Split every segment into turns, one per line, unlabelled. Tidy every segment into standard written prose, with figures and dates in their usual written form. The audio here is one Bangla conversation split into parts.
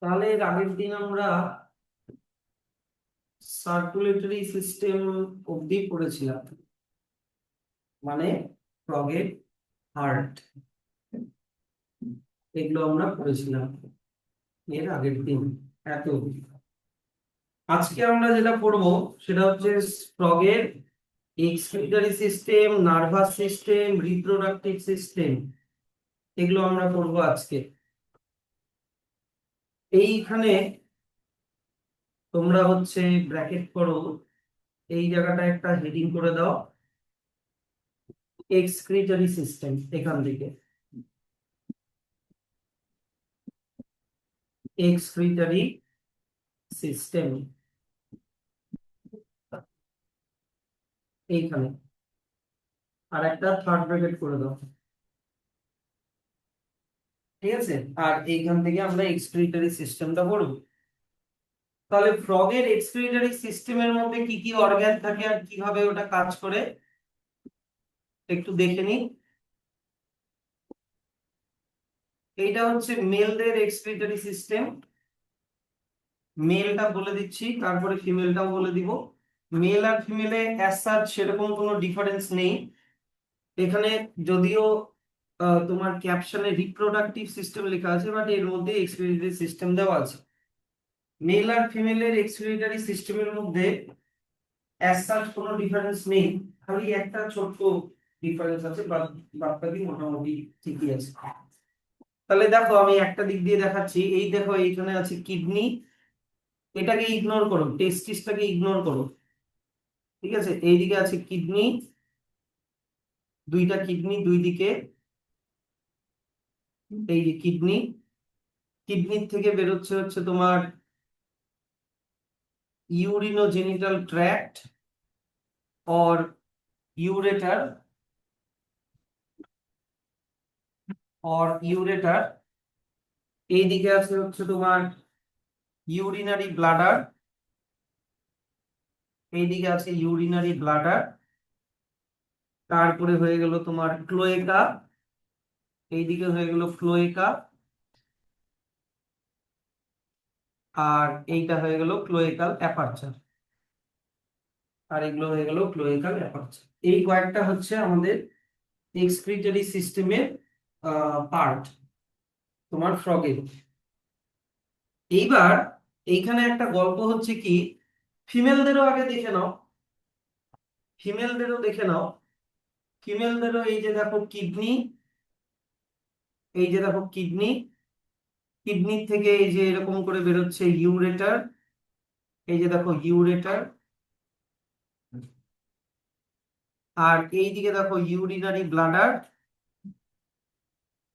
তাহলে এর আগের দিন আমরা সার্কুলেটরি সিস্টেম অবধি পড়েছিলাম, মানে ফ্রগের হার্ট, এগুলো আমরা পড়েছিলাম এর আগের দিন এত অবধি। আজকে আমরা যেটা পড়বো সেটা হচ্ছে ফ্রগের excretory system, nervous system, reproductive system, এগুলো আমরা পড়বো আজকে। এইখানে তোমরা হচ্ছে ব্র্যাকেট করো, এই জায়গাটা একটা হেডিং করে দাও, এক্সক্রিটরি সিস্টেম। এখান থেকে এক্সক্রিটরি সিস্টেম এইখানে, আর একটা থার্ড ব্র্যাকেট করে দাও, ঠিক আছে। আর এইখান থেকে আমরা এক্সক্রিটরি সিস্টেমটা পড়বো। তাহলে ফ্রগের এক্সক্রিটরি সিস্টেমের মধ্যে কি কি অর্গান থাকে আর কিভাবে ওটা কাজ করে একটু দেখে নিই। এইটা হচ্ছে মেলদের এক্সক্রিটরি সিস্টেম। মেলটা বলে দিচ্ছি, তারপরে ফিমেলটাও বলে দিব। মেল আর ফিমেলে অ্যাজ সাচ সেরকম কোনো ডিফারেন্স নেই এখানে, যদিও তোমার ক্যাপশনে রিপ্রোডাক্টিভ সিস্টেম লেখা আছে, বাট এর মধ্যে এক্সক্রিটরি সিস্টেম দেওয়া আছে। মেল আর ফিমেলের এক্সক্রিটরি সিস্টেমের মধ্যে অ্যাজ সাচ কোনো ডিফারেন্স নেই, খালি একটা ছোট্ট ডিফারেন্স আছে, বাকি মোটামুটি ঠিকই আছে। তাহলে দেখো আমি একটা দিক দিয়ে দেখাচ্ছি। এই দেখো এইখানে আছে কিডনি, এটাকে ইগনোর করো, টেস্টিসটাকে ইগনোর করো, ঠিক আছে। এইদিকে আছে কিডনি, দুইটা কিডনি দুই দিকে, এই যে কিডনি, কিডনির থেকে বেরোচ্ছে হচ্ছে তোমার ইউরিনোজেনিটাল ট্র্যাক্ট और यूरेटर यूरेटर। এইদিকে আছে হচ্ছে তোমার ইউরিনারি ব্লাডার, এইদিকে আছে ইউরিনারি ব্লাডার। তারপরে হয়ে গেল তোমার ক্লোয়েকা, এইদিকে হয়ে গেল ফ্লোয়েকা, আর এইটা হয়ে গেল ক্লোয়েকাল অ্যাপারচার, আর এগুলো হয়ে গেল ক্লোয়েকাল অ্যাপারচার। এই কয়েকটা হচ্ছে আমাদের এক্সক্রিটরি সিস্টেমের পার্ট তোমার ফ্রগের। এইবার এইখানে একটা গল্প হচ্ছে কি, ফিমেলদেরও আগে দেখে নাও, ফিমেলদেরও দেখে নাও। ফিমেলদেরও এই যে দেখো কিডনি, এই যে দেখো কিডনি, কিডনির থেকে এই যে এরকম করে বেরোচ্ছে ইউরেটার, এই যে দেখো ইউরেটার। আর এইদিকে দেখো ইউরিনারি ব্লাডার,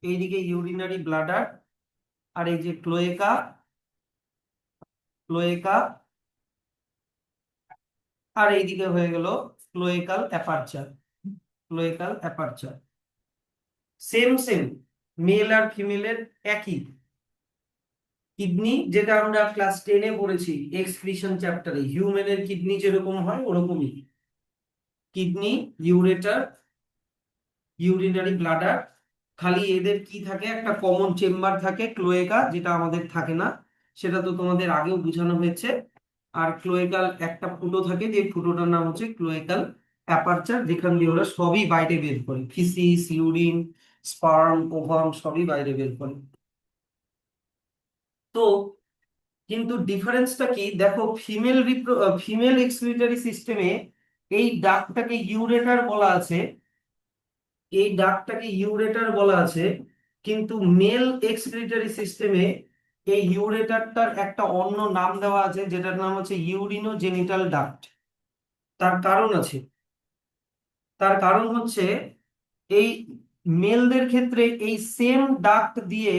এইদিকে ইউরিনারি ব্লাডার। আর এই যে ক্লোয়েকা, ক্লোয়েকা। আর এইদিকে হয়ে গেল cloacal aperture, cloacal aperture. Same same, male আর ফিমেলের একই। কিডনি যেটা আমরা ক্লাস 10-এ পড়েছি এক্সক্রিশন চ্যাপ্টারে, হিউম্যানের কিডনি যেরকম হয় ওরকমই। Kidney, ureter, urinary bladder. খালি এদের কি থাকে, একটা কমন চেম্বার থাকে ক্লোয়েকা, যেটা আমাদের থাকে না, সেটা তো তোমাদের আগেও বোঝানো হয়েছে। আর ক্লোয়েকাল একটা ফুটো থাকে, যে ফুটোটার নাম হচ্ছে ক্লোয়েকাল অ্যাপারচার, যেখান দিয়ে ওরা সবই বাইরে বের করে, ফিসিস, ইউরিন, স্পার্ম, ওভাম সবই বাইরে বের করে। তো কিন্তু ডিফারেন্সটা কি দেখো, ফিমেল এক্সক্রিটরি সিস্টেমে এই ডাকটাকে ইউরেটার বলা আছে, এই ডাকটাকে ইউরেটার বলা আছে। কিন্তু মেল এক্সক্রিটরি সিস্টেমে এই ইউরেটারটার একটা অন্য নাম দেওয়া আছে, যেটার নাম হচ্ছে ইউরিনোজেনিটাল ডাক্ট। তার কারণ আছে, তার কারণ হচ্ছে এই মেলদের ক্ষেত্রে এই সেম ডাক্ট দিয়ে,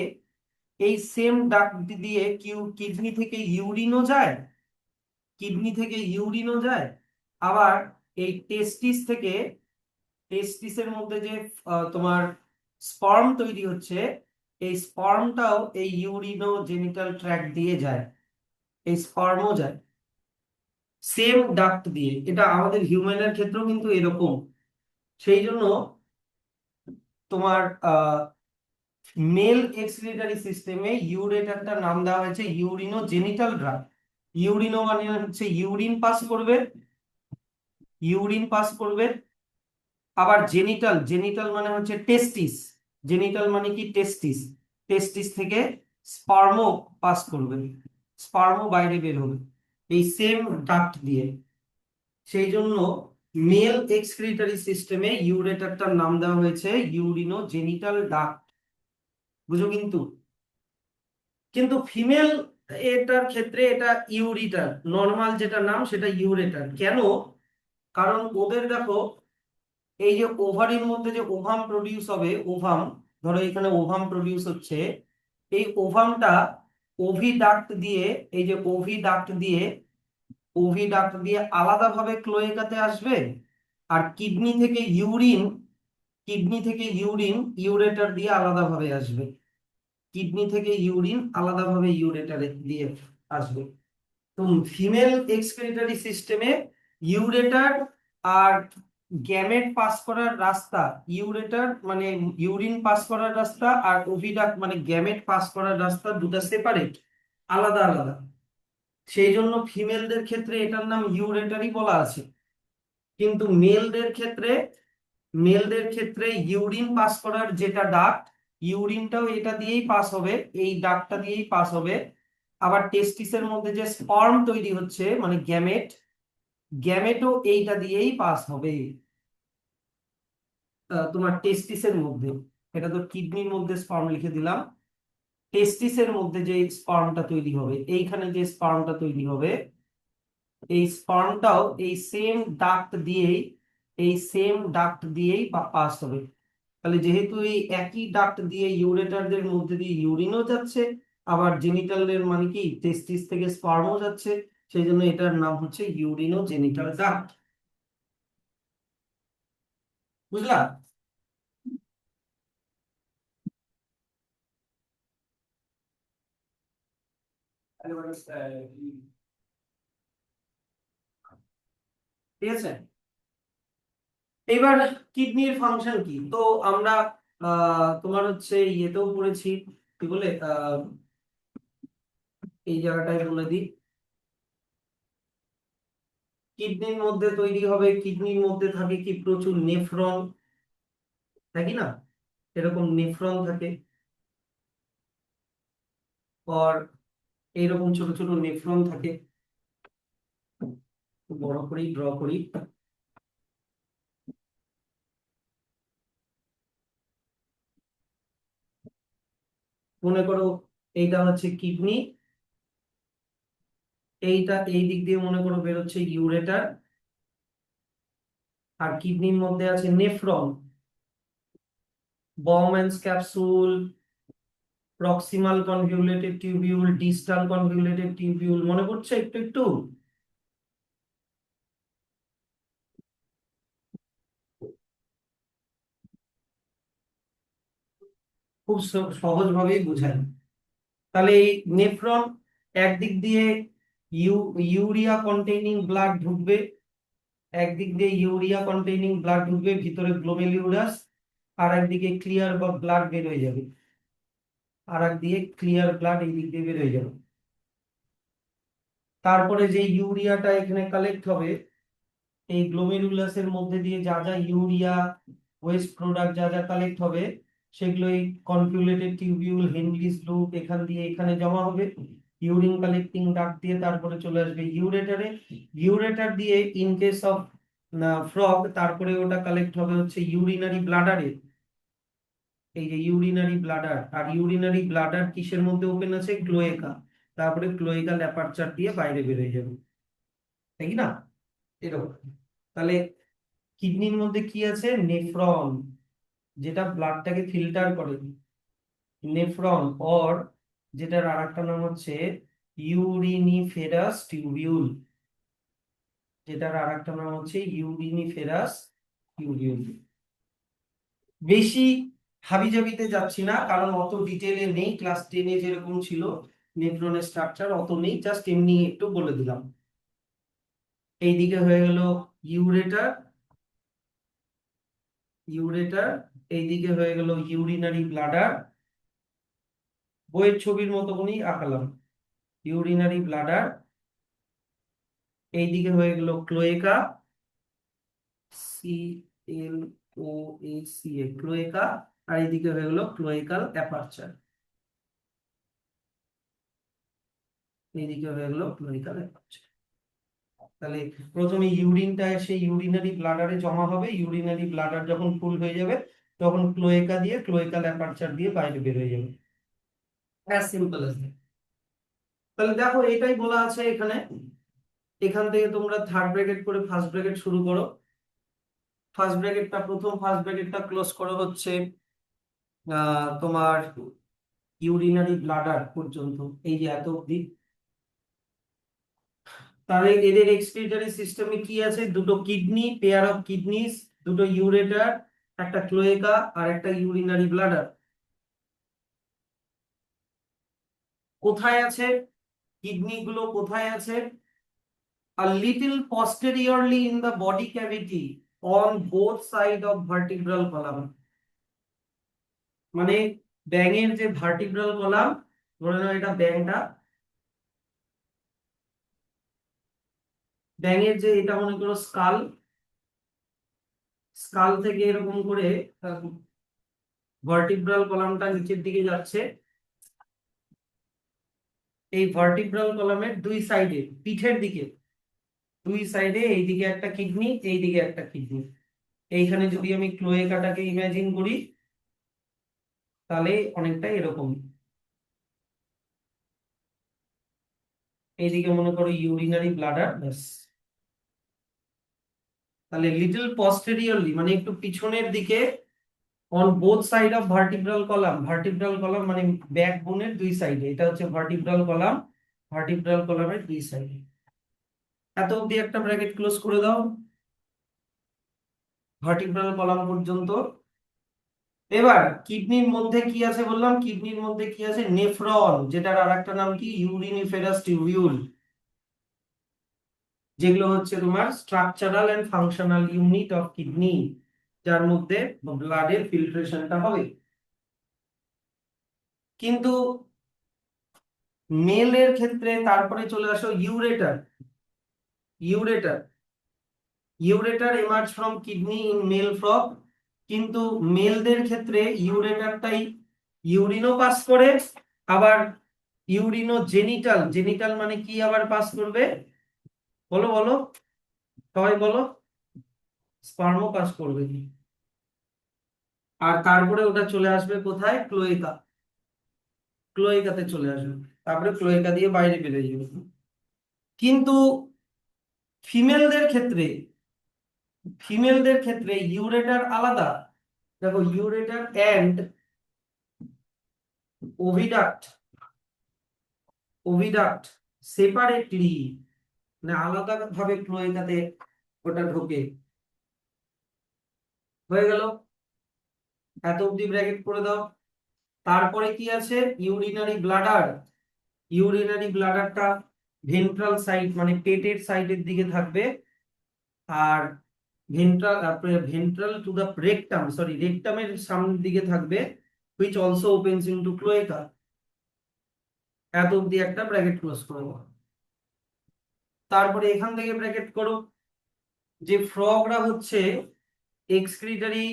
এই সেম ডাক্ট দিয়ে কিডনি থেকে ইউরিনও যায়, কিডনি থেকে ইউরিনও যায়। আবার এই টেস্টিস থেকে, টেস্টিসের মধ্যে যে তোমার স্পার্ম তৈরি হচ্ছে, এই স্পার্মটাও এই ইউরিনোজেনিটাল ট্র্যাক্ট দিয়ে যায়, এই স্পার্মও যায় সেম ডাক্ট দিয়ে। এটা আমাদের হিউম্যানের ক্ষেত্রেও কিন্তু এরকম। সেই জন্য তোমার মেল এক্সক্রিটরি সিস্টেমে ইউরেটারটার নাম দেওয়া হয়েছে ইউরিনো জেনিটাল ড্রাগ। ইউরিনো মানে হচ্ছে ইউরিন পাস করবে, ইউরিন পাস করবে। আবার জেনিটাল, জেনিটাল মানে হচ্ছে টেস্টিস, জেনিটাল মানে কি টেস্টিস, টেস্টিস থেকে স্পার্মও পাস করবে, স্পার্মও বাইরে বের হবে এই সেম ডাক্ট দিয়ে। সেই জন্য মেল এক্সক্রিটরি সিস্টেমে ইউরেটারটার নাম দেওয়া হয়েছে ইউরিনো জেনিটাল ডাক্ট। বুঝো কিন্তু, কিন্তু ফিমেল এটার ক্ষেত্রে এটা ইউরিটার, নর্মাল যেটা নাম সেটা ইউরেটার। কেন? কারণ ওদের দেখো এই যে ওভারির মধ্যে যে ওভাম প্রডিউস হবে, ওভাম, ধরো এখানে ওভাম প্রডিউস হচ্ছে, এই ওভামটা ওভিডাক্ট দিয়ে, এই যে ওভিডাক্ট দিয়ে, ওভিডাক্ট দিয়ে আলাদাভাবে ক্লোয়েকাতে আসবে। আর কিডনি থেকে ইউরিন, কিডনি থেকে ইউরিন ইউরেটার দিয়ে আলাদাভাবে আসবে, কিডনি থেকে ইউরিন আলাদাভাবে ইউরেটারে দিয়ে আসবে। তো ফিমেল এক্সক্রিটরি সিস্টেমে ইউরেটার আর গ্যামেট পাস করার রাস্তা, ইউরেটার মানে ইউরিন পাস করার রাস্তা, আর ওভিডাক্ট মানে গ্যামেট পাস করার রাস্তা, দুটো সেপারেট, আলাদা আলাদা। সেই জন্য ফিমেলদের ক্ষেত্রে এটার নাম ইউরেটারই বলা আছে। কিন্তু মেলদের ক্ষেত্রে, মেলদের ক্ষেত্রে ইউরিন পাস করার যেটা ডাক্ট, ইউরিনটাও এটা দিয়েই পাস হবে, এই ডাক্টটা দিয়েই পাস হবে। আবার টেস্টিসের মধ্যে যে স্পার্ম তৈরি হচ্ছে মানে গ্যামেট, গ্যামেটও এইটা দিয়েই পাস হবে। তোমার টেস্টিসের মধ্যে, এটা তো কিডনির মধ্যে স্পার্ম লিখে দিলাম, টেস্টিসের মধ্যে যে স্পার্মটা তৈরি হবে, এইখানে যে স্পার্মটা তৈরি হবে, এই স্পার্মটাও এই সেম ডাক্ট দিয়েই, এই সেম ডাক্ট দিয়েই পাস হবে। তাহলে যেহেতু এই একই ডাক্ট দিয়ে ইউরেটারদের মধ্যে দিয়ে ইউরিনও যাচ্ছে, আবার জেনিটালের মানে কি টেস্টিস থেকে স্পার্মও যাচ্ছে, সেই জন্য এটার নাম হচ্ছে ইউরিনো জেনিটাল ডাক্ট। বুঝলা? ঠিক আছে। এবার কিডনির ফাংশন কি তো আমরা তোমার হচ্ছে ইয়েতেও পড়েছি, কি বলে এই জায়গাটায় বলে দিই, কিডনির মধ্যে তৈরি হবে, কিডনির মধ্যে থাকে কি প্রচুর নেফ্রন, নাকি না? এরকম নেফ্রন থাকে, আর এইরকম ছোট ছোট নেফ্রন থাকে। বড় করেই ড্র করি। মনে করো এইটা হচ্ছে কিডনি, এইটা এই দিক দিয়ে মনে করো বেরোচ্ছে ইউরেটার, আর কিডনির মধ্যে আছে nephron, Bowman's capsule, proximal convoluted tubule, distal convoluted tubule, মনে পড়ছে একটু একটু? খুব সহজ ভাবেই বোঝায়। তাহলে এই নেফ্রন একদিক দিয়ে ইউরিয়া কন্টেইনিং ব্লাড ঢুকবে, একদিক দিয়ে ইউরিয়া কন্টেইনিং ব্লাড ঢুকবে ভিতরে গ্লোমেরুলাস, আর একদিকে ক্লিয়ার বা ব্লাড বের হয়ে যাবে, আর একদিকে ক্লিয়ার ব্লাড এই দিক দিয়ে বের হয়ে যাবে। তারপরে যে ইউরিয়াটা এখানে কালেক্ট হবে, এই গ্লোমেরুলাসের মধ্যে দিয়ে যা যা ইউরিয়া ওয়েস্ট প্রোডাক্ট যা যা কালেক্ট হবে, সেগুলো এই কনভলিউটেড টিউবিউল, হেনরিজ লুপ এখান দিয়ে এখানে জমা হবে, ইউরিন কালেক্টিং ডাক্ট দিয়ে তারপরে চলে আসবে ইউরেটারে, ইউরেটার দিয়ে ইন কেস অফ ফ্রগ তারপরে ওটা কালেক্ট হবে হচ্ছে ইউরিনারি ব্লাডারে, এই যে ইউরিনারি ব্লাডার, আর ইউরিনারি ব্লাডার কিসের মধ্যে ওপেন আছে? ক্লোয়েকা, তারপরে ক্লোয়েকাল অ্যাপারচার দিয়ে বাইরে বেরিয়ে যাবে, তাই কি না? এরকম। তাহলে কিডনির মধ্যে কি আছে? নেফ্রন, যেটা ব্লাডটাকে ফিল্টার করে, নেফ্রন, অর যেটার আরেকটা নাম হচ্ছে ইউরিনিফেরাস টিউবিউল, যেটার আরেকটা নাম হচ্ছে ইউরিনিফেরাস টিউবিউল। বেশি হাবিজাবিতে যাচ্ছি না, কারণ অত ডিটেলে নেই, ক্লাস 10-এ যেরকম ছিল নেফ্রনের স্ট্রাকচার অত নেই, জাস্ট এমনি একটু বলে দিলাম। এইদিকে হয়ে গেল ইউরেটার, ইউরেটার, এইদিকে হয়ে গেল ইউরিনারি ব্লাডার, বইয়ের ছবির মতো করেই আঁকালাম। ইউরিনারি ব্লাডার, এইদিকে হয়ে গেল ক্লোয়েকা, CLOACA, ক্লোয়েকা, আর এইদিকে হয়ে গেল ক্লোয়েকাল অ্যাপারচার, এইদিকে হয়ে গেল ক্লোয়েকাল অ্যাপারচার। তাহলে প্রথমে ইউরিনটা এসে ইউরিনারি ব্লাডারে জমা হবে, ইউরিনারি ব্লাডার যখন ফুল হয়ে যাবে তখন ক্লোয়েকা দিয়ে ক্লোয়েকাল অ্যাপারচার দিয়ে বাইরে বের হয়ে যাবে। As simple as that. তাহলে দেখো এটাই বলা আছে এখানে। এখান থেকে তোমরা থার্ড ব্র্যাকেট করে ফার্স্ট ব্র্যাকেট শুরু করো। ফার্স্ট ব্র্যাকেটটা ক্লোজ করো হচ্ছে তোমার ইউরিনারি ব্লাডার পর্যন্ত, এই যে এত অব্দি। তাহলে এদের এক্সক্রিটরি সিস্টেমে কি আছে? দুটো কিডনি, পেয়ার অফ কিডনিস, দুটো ইউরেটার, একটা ক্লোয়েকা আর একটা ইউরিনারি ব্লাডার। কোথায় আছে কিডনি গুলো? কোথায় আছে? a little posteriorly in the body cavity on both side of vertebral column। মানে ব্যাঙের যে ভার্টিব্রাল কলাম, ধরে নাও এটা ব্যাঙটা, ব্যাঙের যে এটা মনে করো স্কাল, স্কাল থেকে এরকম করে ভার্টিব্রাল কলামটা নিচের দিকে যাচ্ছে। এই ভার্টিব্রাল কলামের দুই সাইডে, পিঠের দিকে দুই সাইডে, এইদিকে একটা কিডনি, এইদিকে একটা কিডনি। এইখানে যদি আমি ক্লোয়েকাটাকে ইমাজিন করি তাহলে অনেকটা এরকম। এইদিকে মনে করো ইউরিনারি ব্লাডার, ব্যাস। তাহলে লিটল পস্টেরিয়রলি মানে একটু পিছনের দিকে, on both side of vertebral column, vertebral column মানে ব্যাকবোনের দুই সাইডে, এটা হচ্ছে ভার্টিব্রাল কলাম, ভার্টিব্রাল কলামের দুই সাইডে। এত অবধি একটা ব্র্যাকেট ক্লোজ করে দাও, ভার্টিব্রাল কলাম পর্যন্ত। এবার কিডনির মধ্যে কি আছে বললাম? কিডনির মধ্যে কি আছে? নেফ্রন, যেটার আর একটা নাম কি? ইউরিনিফেরাস টিউবিউল, যেগুলো হচ্ছে তোমার structural and functional unit of kidney, যার মধ্যে ব্লাডের ফিল্ট্রেশনটা হবে। কিন্তু মেলের ক্ষেত্রে তারপরে চলে আসো ureter. Ureter ureter emerge from kidney in male frog, কিন্তু মেলদের ক্ষেত্রে ইউরেটারটাই ইউরিনও পাস করে, আবার ইউরিনো জেনিটাল, জেনিটাল মানে কি আবার পাস করবে? বলো বলো, সবাই বলো। স্পার্মও পাস করবে। আর তারপরে ওটা চলে আসবে কোথায়? ক্লোয়েকা, ক্লোয়েকাতে চলে আসবে, তারপরে ক্লোয়েকা দিয়ে বাইরে বেরিয়ে যাবে। কিন্তু ফিমেলদের ক্ষেত্রে, ফিমেলদের ক্ষেত্রে ইউরেটার আলাদা। দেখো ইউরেটার এন্ড ওভিডাক্ট, ওভিডাক্ট সেপারেটলি, মানে আলাদা ভাবে ক্লোয়েকাতে ওটা ঢোকে। হয়ে গেল, এত অব্দি ব্র্যাকেট করে দাও। তারপরে কি আছে? Urinary bladder. ইউরিনারি ব্লাডারটা ভেন্ট্রাল সাইড মানে পেটের সাইডের দিকে থাকবে, আর ventral ventral to the rectum, sorry রেকটামের সামনের দিকে থাকবে, which also opens into cloaca। এত অব্দি একটা ব্র্যাকেট ক্লোজ করবো। তারপরে এখান থেকে ব্র্যাকেট করো, যে ফ্রগরা হচ্ছে এক্সক্রিটারি,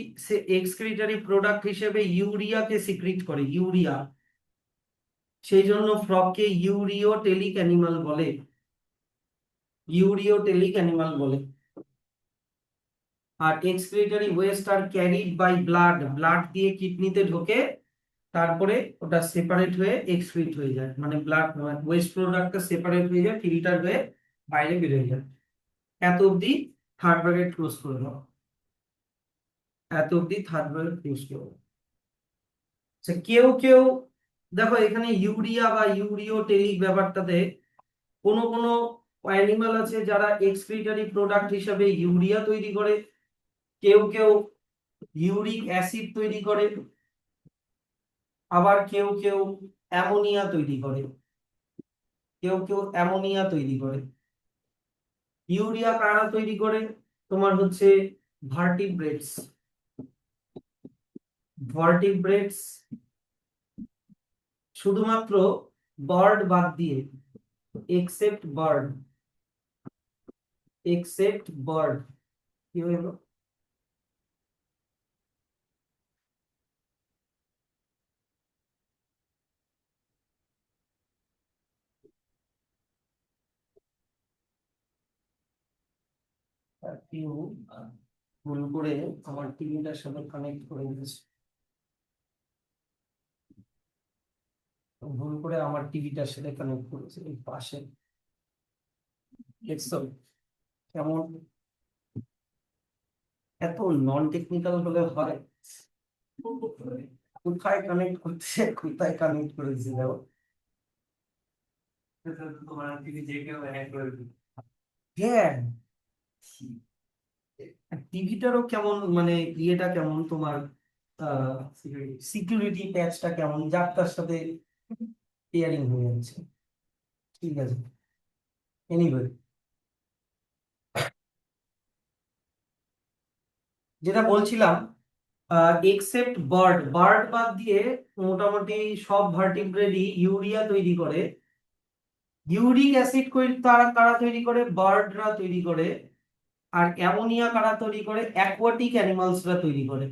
এক্সক্রিটারি প্রোডাক্ট হিসেবে ইউরিয়াকে সিক্রিট করে, ইউরিয়া, সেই জন্য ফ্রগকে ইউরিওটেলিক অ্যানিমাল বলে, ইউরিওটেলিক অ্যানিমাল বলে। আর excretory waste are carried by blood, blood দিয়ে কিডনিতে ঢোকে, তারপরে ওটা সেপারেট হয়ে এক্সক্রিট হয়ে যায়, মানে ব্লাড ওয়েস্ট প্রোডাক্টটা সেপারেট হয়ে যায়, ফিল্টার হয়ে বাইরে বেরিয়ে যায়। এত অবধি থার্ড ব্র্যাকেট ক্লোজ করে দাও, এত অবধি থার্ড ব্র্যাকেট ক্লোজ করে দাও। আচ্ছা, কেউ কেউ দেখো এখানে ইউরিয়া বা ইউরিওটেলিক ব্যাপারটাতে কোনো কোনো অ্যানিমাল আছে যারা এক্সক্রিটারি প্রোডাক্ট হিসেবে ইউরিয়া তৈরি করে, কেউ কেউ ইউরিক অ্যাসিড তৈরি করে, আবার কেউ কেউ অ্যামোনিয়া তৈরি করে, কেউ কেউ অ্যামোনিয়া তৈরি করে। ইউরিয়া কারা তৈরি করে? তোমার হচ্ছে ভার্টিব্রেটস, ভার্টিব্রেটস শুধুমাত্র বার্ড বাদ দিয়ে, এক্সেপ্ট বার্ড, এক্সেপ্ট বার্ড কি হলো? কেউ ভুল করে আমার টিভিটার সাথে কানেক্ট করে দিয়েছে, ভুল করে আমার টিভিটার সাথে কানেক্ট করেছে এই পাশে। দেখছো কেমন এত নন টেকনিক্যাল হলে হয়? কোথায় কানেক্ট করছে, কোথায় কানেক্ট করেছে দেখো। তোমার টিভি যে কেউ হ্যাক করে দিবে। হ্যাঁ, টিভিটারও কেমন মানে ইয়েটা কেমন তোমার, সিকিউরিটি প্যাচটা কেমন, যার তার সাথে পেয়ারিং হয়ে যাচ্ছে। ঠিক আছে, এনিওয়ে, যেটা বলছিলাম, এক্সেপ্ট বার্ড, বার্ড বাদ দিয়ে মোটামুটি সব ভার্টিব্রেটই ইউরিয়া তৈরি করে। ইউরিক অ্যাসিড তারা কারা তৈরি করে? বার্ডরা তৈরি করে। আর অ্যামোনিয়া কারা তৈরি করে? অ্যাকোয়াটিক অ্যানিমালসরা তৈরি করে।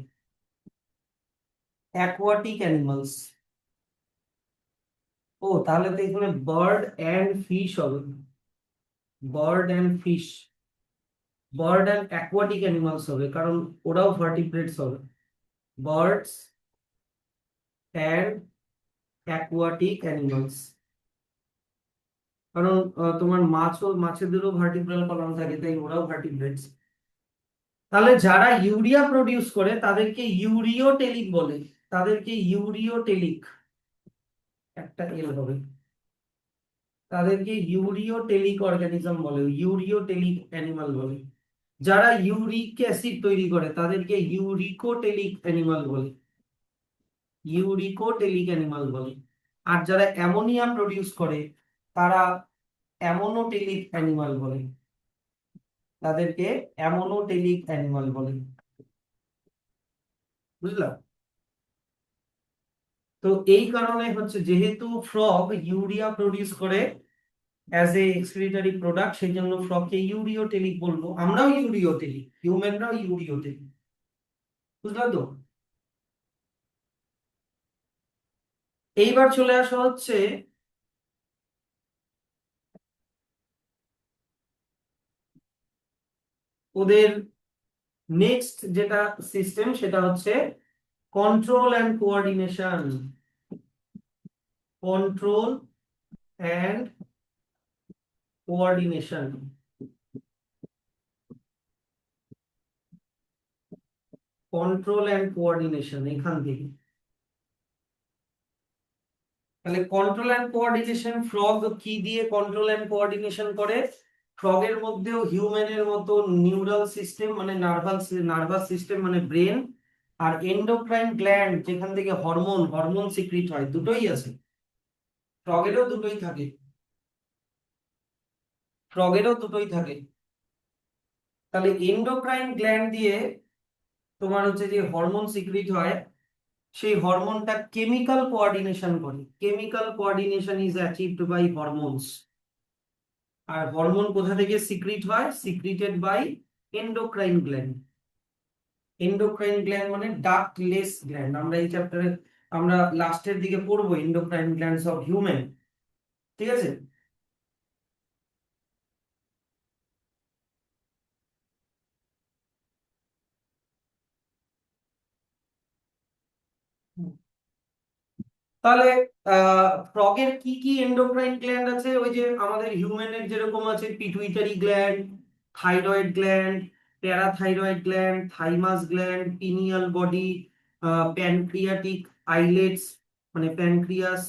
Aquatic animals. ও তাহলে তো এখানে বার্ড অ্যান্ড ফিশ হবে, bird and fish, bird and aquatic animals হবে, কারণ ওরাও ভার্টিব্রেটস হবে। বার্ডস অ্যান্ড অ্যাকোয়াটিক অ্যানিমালস, কারণ তোমার মাছেদেরও ভার্টিব্রাল কলাম থাকে, তাই ওরাও ভার্টিব্রেটস। তাহলে যারা ইউরিয়া প্রডিউস করে তাদেরকে ইউরিওটেলিক বলে, তাদেরকে ইউরিওটেলিক, একটা এল হবে, তাদেরকে ইউরিওটেলিক অর্গানিজম বলে, ইউরিওটেলিক অ্যানিমাল বলে। যারা ইউরিক অ্যাসিড তৈরি করে তাদেরকে ইউরিকোটেলিক অ্যানিমাল বলে, ইউরিকোটেলিক অ্যানিমাল বলে। আর যারা অ্যামোনিয়া প্রডিউস করে তারা অ্যামোনোটেলিক অ্যানিমাল বলে, তাদেরকে অ্যামোনোটেলিক অ্যানিমাল বলে। বুঝলাম? তো এই কারণে হচ্ছে, যেহেতু ফ্রগ ইউরিয়া প্রডিউস করে অ্যাজ এ এক্সক্রিটরি প্রোডাক্ট, সেই জন্য ফ্রগকে ইউরিওটেলিক বলবো। আমরাও ইউরিওটেলিক, হিউম্যানরাও ইউরিওটেলিক। বুঝলাম তো? এইবার চলে আসা হচ্ছে ওদের নেক্সট যেটা সিস্টেম, সেটা হচ্ছে control and coordination. Control and coordination, control and coordination এখান থেকে। তাহলে কন্ট্রোল অ্যান্ড কোঅর্ডিনেশন, ফ্রগ কি দিয়ে কন্ট্রোল অ্যান্ড কোঅর্ডিনেশন করে? ফ্রগের মধ্যেও হিউম্যানের মতো নিউরাল সিস্টেম মানে নার্ভাস নার্ভাস সিস্টেম মানে ব্রেন, আর এন্ডোক্রাইন গ্ল্যান্ড যেখান থেকে হরমোন হরমোন সিক্রিট হয়, দুটোই আছে। ফ্রগেরও দুটোই থাকে, ফ্রগেরও দুটোই থাকে। তাহলে এন্ডোক্রাইন গ্ল্যান্ড দিয়ে তোমার হচ্ছে যে হরমোন সিক্রিট হয়, সেই হরমোনটা কেমিক্যাল কোঅর্ডিনেশন করে। Chemical coordination is achieved by hormones. আর হরমোন কোথা থেকে সিক্রিট হয়? Secreted by endocrine gland. Endocrine gland মানে ডাক্টলেস গ্ল্যান্ড। আমরা এই চ্যাপ্টারে আমরা লাস্টের দিকে পড়বো এন্ডোক্রাইন গ্ল্যান্ডস অফ হিউম্যান। ঠিক আছে? তাহলে ফ্রগের কি কি এন্ডোক্রাইন গ্ল্যান্ড আছে? ওই যে আমাদের হিউম্যানের যেরকম আছে pituitary gland, thyroid gland, parathyroid gland, thymus gland, pineal body, pancreatic islets মানে প্যানক্রিয়াস,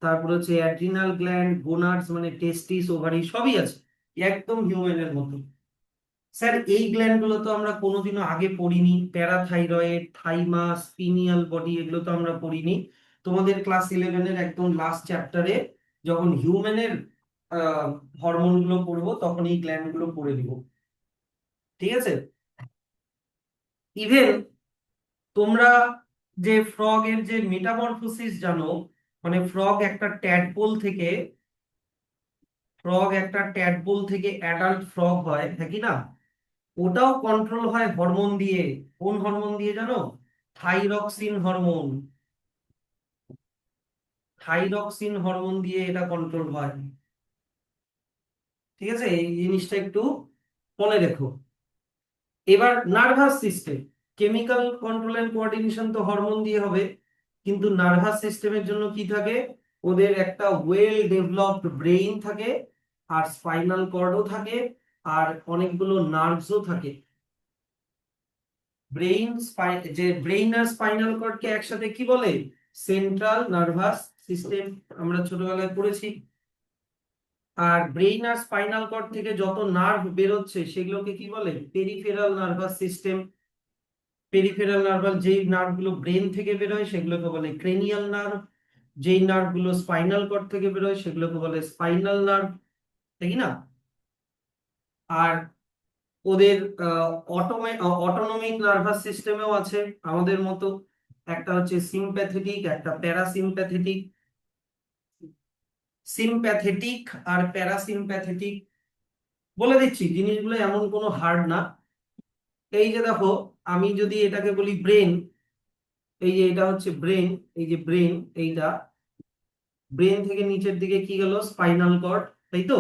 তারপর হচ্ছে অ্যাড্রিনাল গ্ল্যান্ড, গোনাডস মানে টেস্টিস, ওভারি, সবই আছে একদম হিউম্যানের মতো। স্যার এই গ্ল্যান্ড গুলো তো আমরা কোনোদিনও আগে পড়িনি, প্যারাথাইরয়েড, থাইমাস, পিনিয়াল বডি, এগুলো তো আমরা পড়িনি। তোমাদের ক্লাস ইলেভেনের একদম লাস্ট চ্যাপ্টারে যখন হিউম্যানের হরমোন গুলো পড়বো তখন এই গ্ল্যান্ড গুলো পড়ে দিব। ঠিক আছে? ইভেন তোমরা যে ফ্রগ এর যে মেটামরফোসিস জানো, মানে ফ্রগ একটা ট্যাডপোল থেকে অ্যাডাল্ট ফ্রগ হয় নাকি না, ওটাও কন্ট্রোল হয় হরমোন দিয়ে। কোন হরমোন দিয়ে জানো? Thyroxine hormone. থাইরক্সিন হরমোন দিয়ে এটা কন্ট্রোল হয়। ঠিক আছে, এই জিনিসটা একটু মনে রেখো। এবার nervous system, chemical control and coordination তো হরমোন দিয়ে হবে, কিন্তু নার্ভাস সিস্টেমের জন্য কি থাকে? ওদের একটা ওয়েল ডেভেলপড ব্রেইন থাকে, আর স্পাইনাল কর্ডও থাকে, আর অনেকগুলো নার্ভসও থাকে। ব্রেইন আর স্পাইনাল কর্ডকে একসাথে কি বলে? Central nervous system. আমরা ছোটবেলায় পড়েছি। আর ব্রেইন আর স্পাইনাল কর্ড থেকে যত নার্ভ বেরোচ্ছে সেগুলোকে কি বলে? Peripheral nervous system. Peripheral nervous যেই নার্ভগুলো ব্রেন থেকে বেরোয় সেগুলোকে বলে ক্রেনিয়াল নার্ভ। যেই নার্ভগুলো স্পাইনাল কর্ড থেকে বেরোয় সেগুলোকে বলে স্পাইনাল নার্ভ, তাই না? আর ওদের অটোনমিক নার্ভাস সিস্টেমেও আছে আমাদের মতো। একটা হচ্ছে সিম্প্যাথেটিক, একটা প্যারাসিম্প্যাথেটিক। সিম্প্যাথেটিক আর প্যারাসিম্প্যাথেটিক, বলে দিচ্ছি জিনিসগুলো এমন কোনো হার্ড না। এই যে দেখো, আমি যদি এটাকে বলি ব্রেন, এই যে এটা হচ্ছে ব্রেন, এই যে ব্রেন, এইটা ব্রেন থেকে নিচের দিকে কি গেল? স্পাইনাল কর্ড, তাই তো?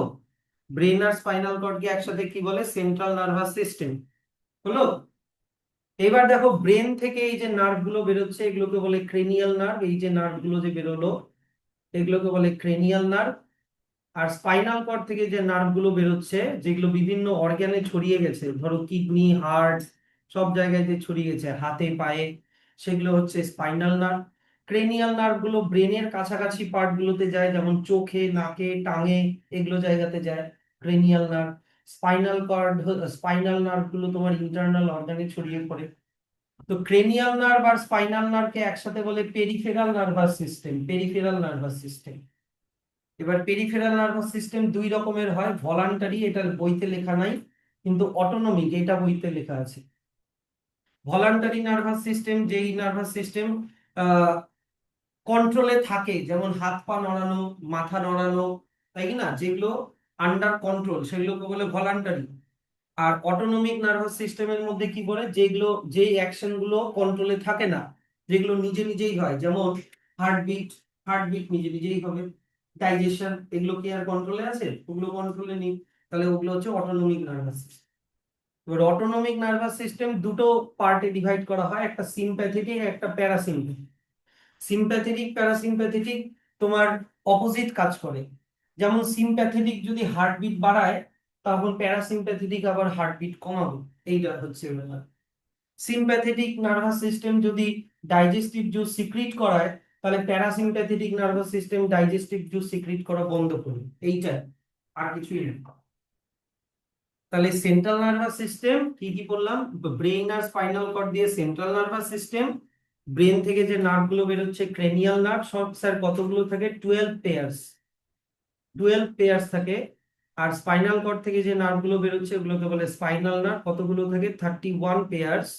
ব্রেন আর স্পাইনাল কর্ডকে একসাথে কি বলে? Central nervous system. হলো? এবার দেখো, ব্রেন থেকে এই যে নার্ভ গুলো বেরোচ্ছে এগুলোকে বলে ক্রেনিয়াল নার্ভ। এই যে নার্ভ গুলো যে বেরোলো এগুলোকে বলে ক্রেনিয়াল নার্ভ। আর স্পাইনাল কর্ড থেকে যে নার্ভ গুলো বেরোচ্ছে, যেগুলো বিভিন্ন অর্গানে ছড়িয়ে গেছে, ধরো কিডনি, হার্ট, সব জায়গায় যে ছড়িয়ে গেছে, হাতে পায়ে, সেগুলো হচ্ছে স্পাইনাল নার্ভ। ক্রেনিয়াল নার্ভ গুলো ব্রেনের কাছাকাছি পার্ট গুলোতে যায়, যেমন চোখে, নাকে, টাঙে, এগুলো জায়গাতে যায় ক্রেনিয়াল নার্ভ। স্পাইনাল নার্ভ গুলো তোমার ইন্টারনাল অর্গানে ছড়িয়ে পড়ে। তো ক্রেনিয়াল নার্ভ আর স্পাইনাল নার্ভকে একসাথে বলে peripheral nervous system. Peripheral nervous system. এবার পেরিফেরাল নার্ভাস সিস্টেম দুই রকমের হয়, ভলান্টারি, এটার বইতে লেখা নাই, কিন্তু অটোনমিক, এটা বইতে লেখা আছে। ভলান্টারি নার্ভাস সিস্টেম যেই নার্ভাস সিস্টেম কন্ট্রোলে থাকে, যেমন হাত পা নড়ানো, মাথা নড়ানো, তাই না, যেগুলো আন্ডার কন্ট্রোল সেগুলোকে বলে ভলান্টারি। আর অটোনমিক নার্ভাস সিস্টেমের মধ্যে কি বলে? যেগুলো, যে অ্যাকশন গুলো কন্ট্রোলে থাকে না, যেগুলো নিজে নিজেই হয়, যেমন হার্টবিট। হার্টবিট নিজে নিজেই হবে। ডাইজেশন, এগুলো কি আর কন্ট্রোলে আছে? ওগুলো কন্ট্রোলে নেই। তাহলে ওগুলো হচ্ছে অটোনমিক নার্ভাস সিস্টেম। এবার অটোনমিক নার্ভাস সিস্টেম দুটো পার্টে ডিভাইড করা হয়, একটা সিম্প্যাথেটিক, একটা প্যারাসিম্প্যাথেটিক। সিম্প্যাথেটিক প্যারাসিম্প্যাথেটিক তোমার অপোজিট কাজ করে। যেমন সিম্প্যাথেটিক যদি হার্টবিট বাড়ায়, তখন প্যারাসিম্প্যাথেটিক আবার হার্টবিট কমাবে। এইটা হচ্ছে ব্যাপার। সিম্প্যাথেটিক নার্ভাস সিস্টেম যদি ডাইজেস্টিভ জুস সিক্রিট করায়, তাহলে parasympathetic nervous system digestive juice secrete করা বন্ধ করবে। এইটা, আর কিছুই না। তাহলে সেন্ট্রাল নার্ভাস সিস্টেম কি কি বললাম? ব্রেইন আর স্পাইনাল কর্ড দিয়ে সেন্ট্রাল নার্ভাস সিস্টেম। ব্রেন থেকে যে নার্ভ গুলো বেরোচ্ছে ক্রেনিয়াল নার্ভ, সব স্যার কতগুলো থাকে? 12 পেয়ার্স। 12 পেয়ার্স থাকে। আর স্পাইনাল কর্ড থেকে যে নার্ভ গুলো বেরোচ্ছে ওগুলোকে বলে স্পাইনাল নার্ভ, কতগুলো থাকে? 31 পেয়ার্স।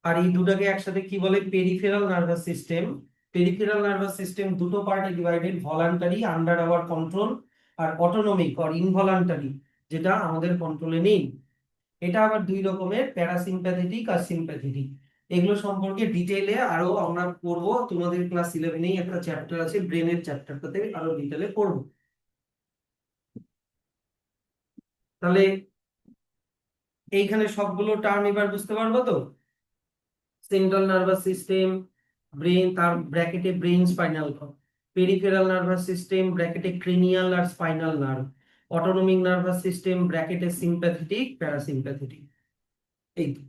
আর এই দুটাকে একসাথে কি বলে? Peripheral nervous system. Peripheral nervous system দুটো পার্টে divided, voluntary under our control, আর অটোনমিক অর ইনভলান্টারি, যেটা আমাদের কন্ট্রোলে নেই। এটা আবার দুই রকমের, প্যারাসিম্প্যাথেটিক আর সিম্প্যাথেটিক। এগুলো সম্পর্কে ডিটেইলে আরো আমরা পড়বো, তোমাদের ক্লাস 11-এই একটা চ্যাপ্টার আছে ব্রেনের, চ্যাপ্টারটাতে আরো ডিটেইলে পড়বো। তাহলে এইখানে সবগুলো টার্ম এবার বুঝতে পারবো তো? সেন্ট্রাল নার্ভাস সিস্টেম, ব্রেন, তার ব্র্যাকেটে brain spinal cord, peripheral nervous system ব্র্যাকেটে ক্রেনিয়াল আর spinal nerve, autonomic nervous system ব্র্যাকেটে সিম্প্যাথেটিক, প্যারাসিম্প্যাথেটিক। এই তো।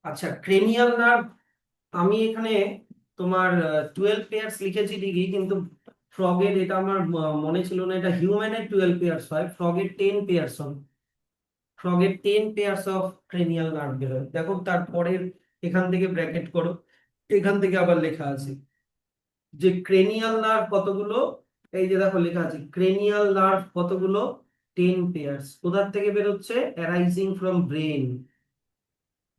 আচ্ছা, ক্রেনিয়াল নার্ভ, আমি এখানে তোমার 12 পেয়ার্স লিখেছি ঠিকই, কিন্তু ফ্রগের, এটা আমার মনে ছিল না, এটা হিউম্যানের 12 পেয়ার্স হয়, ফ্রগের 10 পেয়ার্স হয়। ফ্রগের 10 পেয়ার্স অফ ক্রেনিয়াল নার্ভ বেরোয়। দেখো তারপরের, এখান থেকে ব্র্যাকেট করো, এখান থেকে আবার লেখা আছে যে ক্রেনিয়াল নার্ভ কতগুলো। এই যে দেখো লেখা আছে ক্রেনিয়াল নার্ভ কতগুলো? 10 পেয়ার্স। কোথার থেকে বেরোচ্ছে? Arising from brain.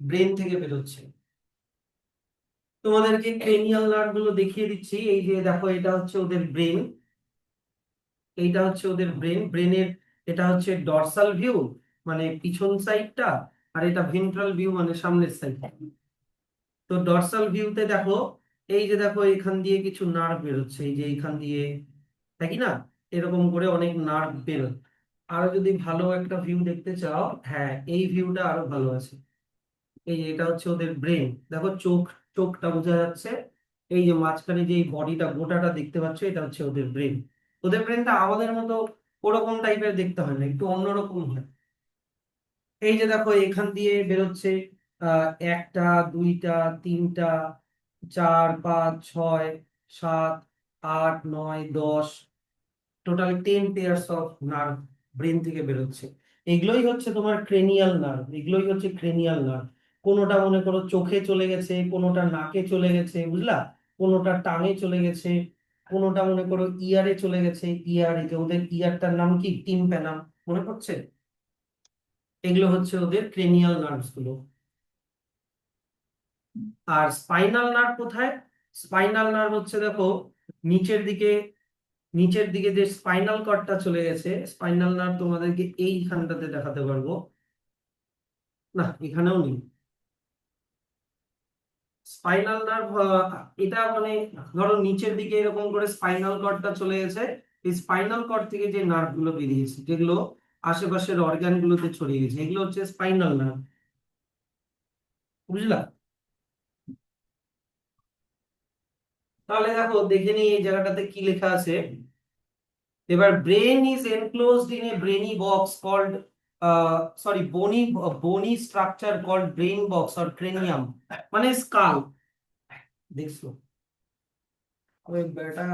ব্রেন থেকে বেরোচ্ছে। তোমাদেরকে ক্রেনিয়াল নার্ভ গুলো দেখিয়ে দিচ্ছি। এই যে দেখো, এটা হচ্ছে ওদের ব্রেন, এইটা হচ্ছে ওদের ব্রেন। ব্রেনের এটা হচ্ছে ডর্সাল ভিউ, মানে পিছন সাইডটা, আর এটা ভেন্ট্রাল ভিউ, মানে সামনের সাইড। তো ডর্সাল ভিউতে দেখো, এই যে দেখো এখান দিয়ে কিছু নার্ভ বেরোচ্ছে, এই যে এইখান দিয়ে, দেখি না, এরকম করে অনেক নার্ভ বেরোয়। আরো যদি ভালো একটা ভিউ দেখতে চাও, হ্যাঁ এই ভিউটা আরো ভালো আছে। এই যে এটা হচ্ছে ওদের ব্রেন, দেখো চোখ, চোখটা বোঝা যাচ্ছে। এই যে মাঝখানে যে বডিটা গোটাটা দেখতে পাচ্ছ, এটা হচ্ছে ওদের ব্রেন। ওদের ব্রেনটা আমাদের মতো ওরকম টাইপের দেখতে হয় না, একটু অন্যরকম হয়। এই যে দেখো এখান দিয়ে বেরোচ্ছে একটা, দুইটা, তিনটা, চার, পাঁচ, ছয়, সাত, আট, নয়, 10, total 10 pairs of nerve brain থেকে বেরোচ্ছে। এগুলোই হচ্ছে তোমার ক্রেনিয়াল নার্ভ, এগুলোই হচ্ছে ক্রেনিয়াল নার্ভ। কোনোটা মনে করো চোখে চলে গেছে, কোনোটা নাকে চলে গেছে, বুঝলা, কোনোটা টাঙে চলে গেছে, কোনোটা মনে করো ইয়ারে চলে গেছে। ইয়ার, এই যে ওদের ইয়ারটার নাম কি, টিম্প্যানাম, মনে পড়ছে? এগুলো হচ্ছে ওদের ক্রেনিয়াল নার্ভস গুলো। আর স্পাইনাল নার্ভ কোথায়? স্পাইনাল নার্ভ হচ্ছে দেখো নিচের দিকে, নিচের দিকে যে স্পাইনাল কর্ডটা চলে গেছে, স্পাইনাল নার্ভ তোমাদেরকে এইখানটাতে দেখাতে পারবো। না, এখানেও নেই স্পাইনাল নার্ভ। এটা মানে ধরো নিচের দিকে এরকম করে স্পাইনাল কর্ডটা চলে গেছে, এই স্পাইনাল কর্ড থেকে যে নার্ভ গুলো বেরিয়েছে, যেগুলো আশেপাশের অর্গান গুলোতে ছড়িয়ে গেছে, এগুলো হচ্ছে স্পাইনাল নার্ভ, বুঝলা? তাহলে দেখো, দেখে নিই এই জায়গাটাতে কি লেখা আছে। এবার brain is enclosed in a brainy box called, sorry, bony structure called brain box or cranium, মানে স্কাল। দেখছো? ওই বেটা,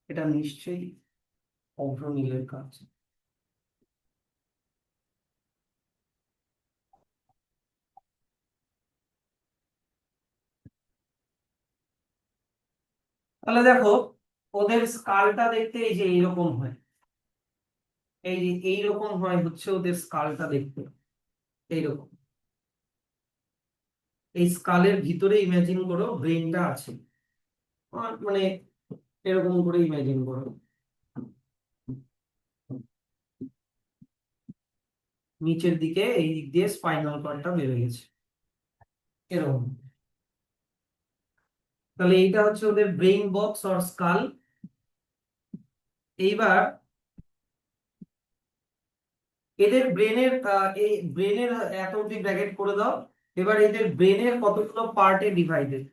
এটা নিশ্চয়ই অভ্রনীলের কাজ। তাহলে দেখো, ওদের স্কালটা দেখতে এই যে এইরকম হয়, এই যে এইরকম হয় হচ্ছে ওদের স্কালটা দেখতে, এইরকম। এই স্কালের ভিতরে ইমাজিন করো ব্রেনটা আছে, মানে এরকম করে ইমাজিন করো। নিচের দিকে এই দিক দিয়ে স্পাইনাল কর্ডটা বেরিয়ে গেছে, এরকম। তাহলে এইটা হচ্ছে ওদের ব্রেইন বক্স অর স্কাল। এইবার এদের ব্রেনের, এই ব্রেনের এত অব্দি ব্র্যাকেট করে দাও। এবার এদের ব্রেনের কতগুলো পার্টে divided: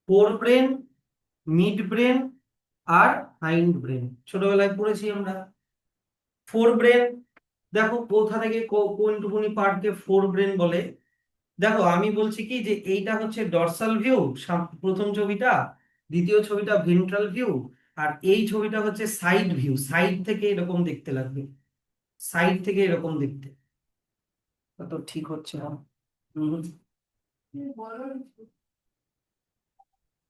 fore brain, mid brain, আর হাইন্ড ব্রেন। ছোটবেলায় পড়েছি আমরা। ফোর ব্রেন, দেখো কোথা থেকে কোনটুকুনি পার্টকে ফোর ব্রেন বলে। দেখো আমি বলছি কি, যে এইটা হচ্ছে ডর্সাল ভিউ, প্রথম ছবিটা, দ্বিতীয় ছবিটা ভেন্ট্রাল ভিউ, আর এই ছবিটা হচ্ছে সাইড ভিউ, সাইড থেকে এরকম দেখতে লাগবে, সাইড থেকে এরকম দেখতে। তো ঠিক হচ্ছে না। হুম।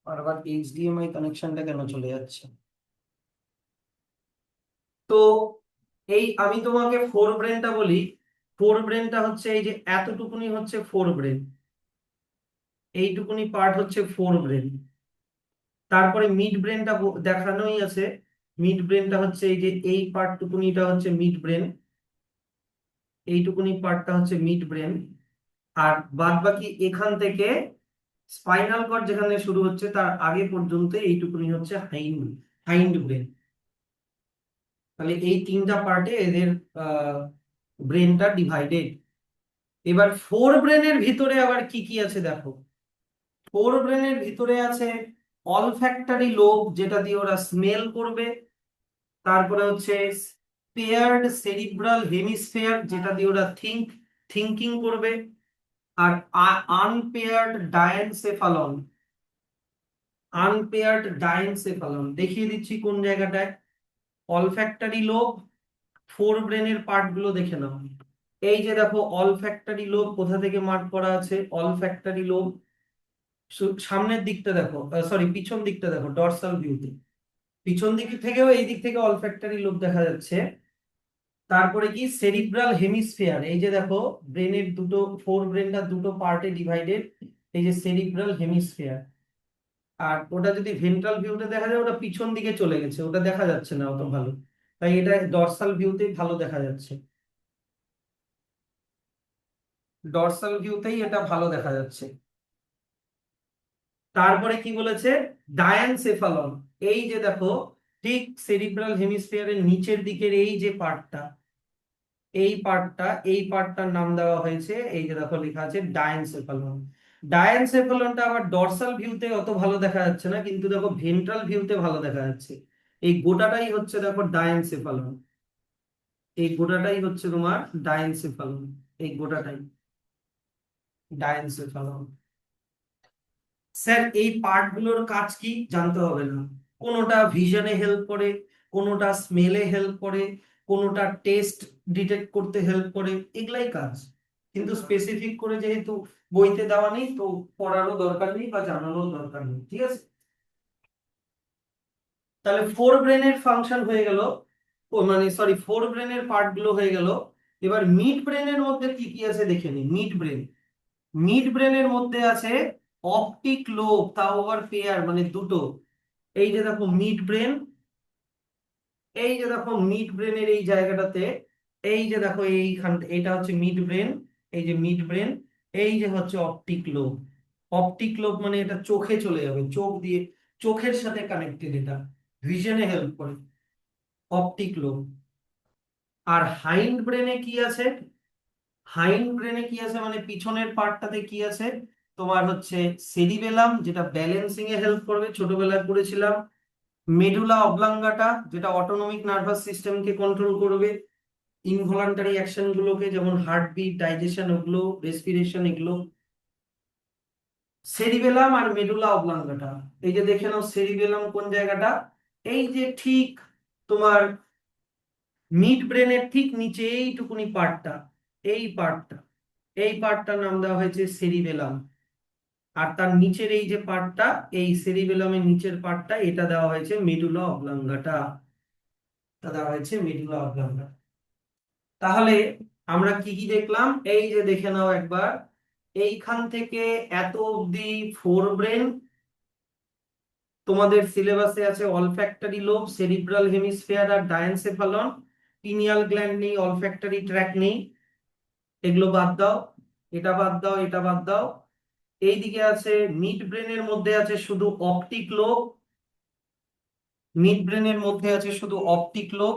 বারবার এইচডিএমআই কানেকশনটা কেন চলে যাচ্ছে? তো এই আমি তোমাকে ফোর ব্রেনটা বলি। ফোর ব্রেনটা হচ্ছে এই যে এতটুকুনি হচ্ছে ফোর ব্রেন, এইটুকুনি পার্ট হচ্ছে ফোর ব্রেন। তারপরে মিড ব্রেনটা দেখানোই আছে। মিড ব্রেনটা হচ্ছে এই যে এই পার্টটুকুনিটা হচ্ছে মিড ব্রেন, এইটুকুনি পার্টটা হচ্ছে মিড ব্রেন। আর বাদ বাকি এখান থেকে স্পাইনাল কর্ড যেখানে শুরু হচ্ছে তার আগে পর্যন্ত এইটুকুনি হচ্ছে হাইন্ড, হাইন্ড ব্রেন। তাহলে এই তিনটা পার্টে এদের ব্রেনটা ডিভাইডেড। এবার ফোর ব্রেনের ভিতরে আবার কি কি আছে দেখো। ফোর ব্রেনের ভিতরে আছে অলফ্যাক্টরি লোব, যেটা দিয়ে ওরা স্মেল করবে। তারপরে হচ্ছে পেয়ার্ড সেরিব্রাল হেমিস্ফিয়ার, যেটা দিয়ে ওরা থিঙ্কিং করবে। আর আনপেয়ার্ড ডায়েনসেফালন, আনপেয়ার্ড ডায়েনসেফালন দেখিয়ে দিচ্ছি কোন জায়গাটায়। অলফ্যাক্টরি লোব, ফোর ব্রেনের পার্ট গুলো দেখে নাও। এই যে দেখো অলফ্যাক্টরি লোব কোথা থেকে মার্ক করা আছে, অলফ্যাক্টরি লোব সামনের দিকটা দেখো, সরি পিছন দিকটা দেখো, ডর্সাল ভিউতে। পিছন দিক থেকেও এই দিক থেকে অলফ্যাক্টরি লোব দেখা যাচ্ছে। তারপরে কি সেরিব্রাল হেমিস্ফিয়ার, এই যে দেখো ব্রেনের দুটো, ফোর ব্রেনটা দুটো পার্টে ডিভাইডেড, এই যে সেরিব্রাল হেমিস্ফিয়ার। আর ওটা যদি ভেন্ট্রাল ভিউতে দেখা যায় ওটা পিছন দিকে চলে গেছে, ওটা দেখা যাচ্ছে না অত ভালো, তাই এটা ডর্সাল ভিউতেই ভালো দেখা যাচ্ছে, ডর্সাল ভিউতেই এটা ভালো দেখা যাচ্ছে। তারপরে কি বলেছে, ডায়ানসেফালন, এই যে দেখো ঠিক সেরিব্রাল হেমিস্ফিয়ারের নিচের দিকের এই যে পার্টটা, এই পার্টটার নাম দেওয়া হয়েছে, এই যে দেখো লেখা আছে ডায়ানসেফালন। ডায়ানসেফালনটা আবার ডর্সাল ভিউতে অত ভালো দেখা যাচ্ছে না, কিন্তু দেখো ভেন্ট্রাল ভিউতে ভালো দেখা যাচ্ছে। এই গোটাটাই হচ্ছে দেখো ডায়ানসেফালন, এই গোটাটাই হচ্ছে তোমার ডায়ানসেফালন, এই গোটাটাই ডায়ানসেফালন। স্যার এই পার্টগুলোর কাজ কি জানতে হবে না, কোনোটা ভিশনে হেল্প করে, কোনোটা স্মেলে হেল্প করে, কোনোটা টেস্ট ডিটেক্ট করতে হেল্প করে, এগুলাই কাজ। কিন্তু স্পেসিফিক করে যেহেতু বইতে দেওয়া নেই, তো পড়ারও দরকার নেই বা জানারও দরকার নেই, ঠিক আছে। তাহলে ফোর ব্রেনের ফাংশন হয়ে গেল, মানে সরি ফোর ব্রেনের পার্ট গুলো হয়ে গেল। এবার মিড ব্রেনের মধ্যে কি কি আছে দেখে নি। মিড ব্রেনের মধ্যে আছে অপটিক লোব, তাও আবার পেয়ার মানে দুটো। এই যে দেখো মিড ব্রেন, এই যে দেখো মিড ব্রেনের এই জায়গাটাতে, এই যে দেখো এইখান, এটা হচ্ছে মিড ব্রেন, এই যে মিড ব্রেন, এই যে হচ্ছে অপটিক লোব। অপটিক লোব মানে এটা চোখে চলে যাবে, চোখ দিয়ে, চোখের সাথে কানেক্টেড, এটা ভিশনে হেল্প করে অপটিক লোব। আর হাইন্ড ব্রেনে কি আছে, হাইন্ড ব্রেনে কি আছে মানে পিছনের পার্টটাতে কি আছে, তোমার হচ্ছে সেরিবেলাম, যেটা ব্যালেন্সিং এ হেল্প করবে, ছোটবেলায় পড়েছিলাম। মেডুলা অবলাঙ্গাটা, যেটা অটোনমিক নার্ভাস সিস্টেমকে কন্ট্রোল করবে, ইনভলান্টারি অ্যাকশন গুলোকে, যেমন হার্টবিট, ডাইজেশন, ওগুলো, রেসপিরেশন, এগুলো। সেরিবেলাম আর মেডুলা অবলাঙ্গাটা, এই যে দেখে নাও সেরিবেলাম কোন জায়গাটা, এই যে ঠিক তোমার মিড ব্রেনের ঠিক নিচে এইটুকুনি পার্টটা, এই পার্টটা, এই পার্টটার নাম দেওয়া হয়েছে সেরিবেলাম। আর তার নিচের এই যে পার্টটা, এই সেরিবেলামের নিচের পার্টটা, এটা দেওয়া হয়েছে মেডুলা অবলাঙ্গাটা, এটা দেওয়া হয়েছে মেডুলা অবলাঙ্গাটা। তাহলে আমরা কি কি দেখলাম, এই যে দেখে নাও একবার, এইখান থেকে এত অবধি ফোর ব্রেন, তোমাদের সিলেবাসে আছে অলফ্যাক্টরি লোব, সেরিব্রাল হেমিস্ফিয়ার আর ডায়ানসেফালন। পিনিয়াল গ্ল্যান্ড নেই, অলফ্যাক্টরি ট্র্যাক নেই, এগুলো বাদ দাও, এটা বাদ দাও, এটা বাদ দাও। এইদিকে আছে মিড ব্রেনের মধ্যে আছে শুধু অপটিক লোব, মিড ব্রেনের মধ্যে আছে শুধু অপটিক লোব।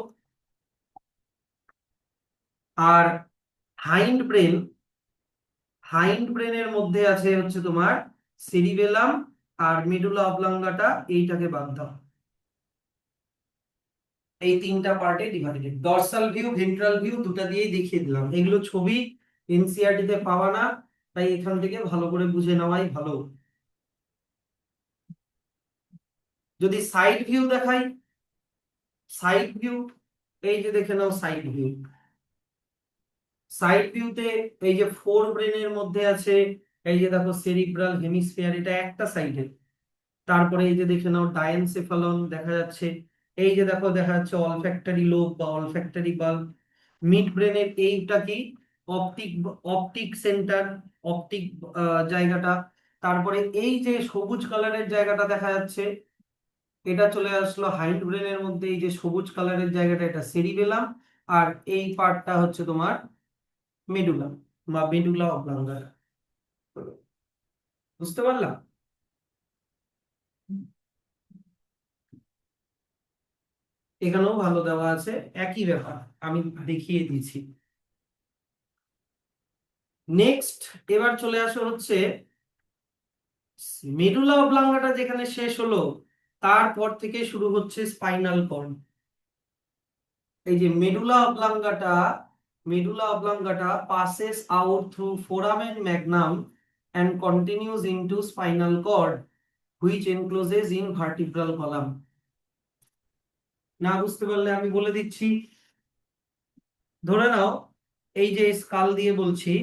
আর হাইন্ড ব্রেন, হাইন্ড ব্রেনের মধ্যে আছে হচ্ছে তোমার সেরিবেলাম আর মেডুলা অবলাঙ্গাটা, এইটাকে বাদ দাও। এই তিনটা পার্টে divided, dorsal view ventral view দুটা দিয়েই দেখিয়ে দিলাম, এগুলো ছবি এনসিইআরটি তে পাওয়া না, তাই এখান থেকে ভালো করে বুঝে নেওয়াই ভালো। যদি সাইড ভিউ দেখাই, সাইড ভিউ, এই যে দেখে নাও সাইড ভিউ, সাইড ভিউতে এই যে ফোর ব্রেনের মধ্যে আছে, এই যে দেখো সেরিব্রাল হেমিস্ফিয়ার, এটা একটা সাইডে। তারপরে এই যে দেখে নাও ডায়েনসেফালন দেখা যাচ্ছে, এই যে দেখো দেখা যাচ্ছে অলফ্যাক্টরি লোব বা অলফ্যাক্টরি বাল্ব। মিড ব্রেনের এইটা কি, অপটিক, অপটিক সেন্টার, অপটিক জায়গাটা। তারপরে এই যে সবুজ কালারের জায়গাটা দেখা যাচ্ছে, এটা চলে আসলো হাইন্ড ব্রেনের মধ্যে, এই যে সবুজ কালারের জায়গাটা এটা সেরিবেলাম, আর এই পার্টটা হচ্ছে তোমার মেডুলা বা মেডুলা অবলাঙ্গা। বুঝতে পারলাম? এখানেও ভালো দেওয়া আছে, একই ব্যাপার, আমি দেখিয়ে দিয়েছি। নেক্সট, এবার চলে আসো হচ্ছে মেডুলা অবলাঙ্গাটা যেখানে শেষ হলো, তারপর থেকে শুরু হচ্ছে স্পাইনাল কর্ড। এই যে medulla oblongata passes out through foramen magnum and continues into spinal cord which encloses in vertebral column। না বুঝতে পারলে আমি বলে দিচ্ছি। ধরে নাও এই যে স্কাল দিয়ে বলছি,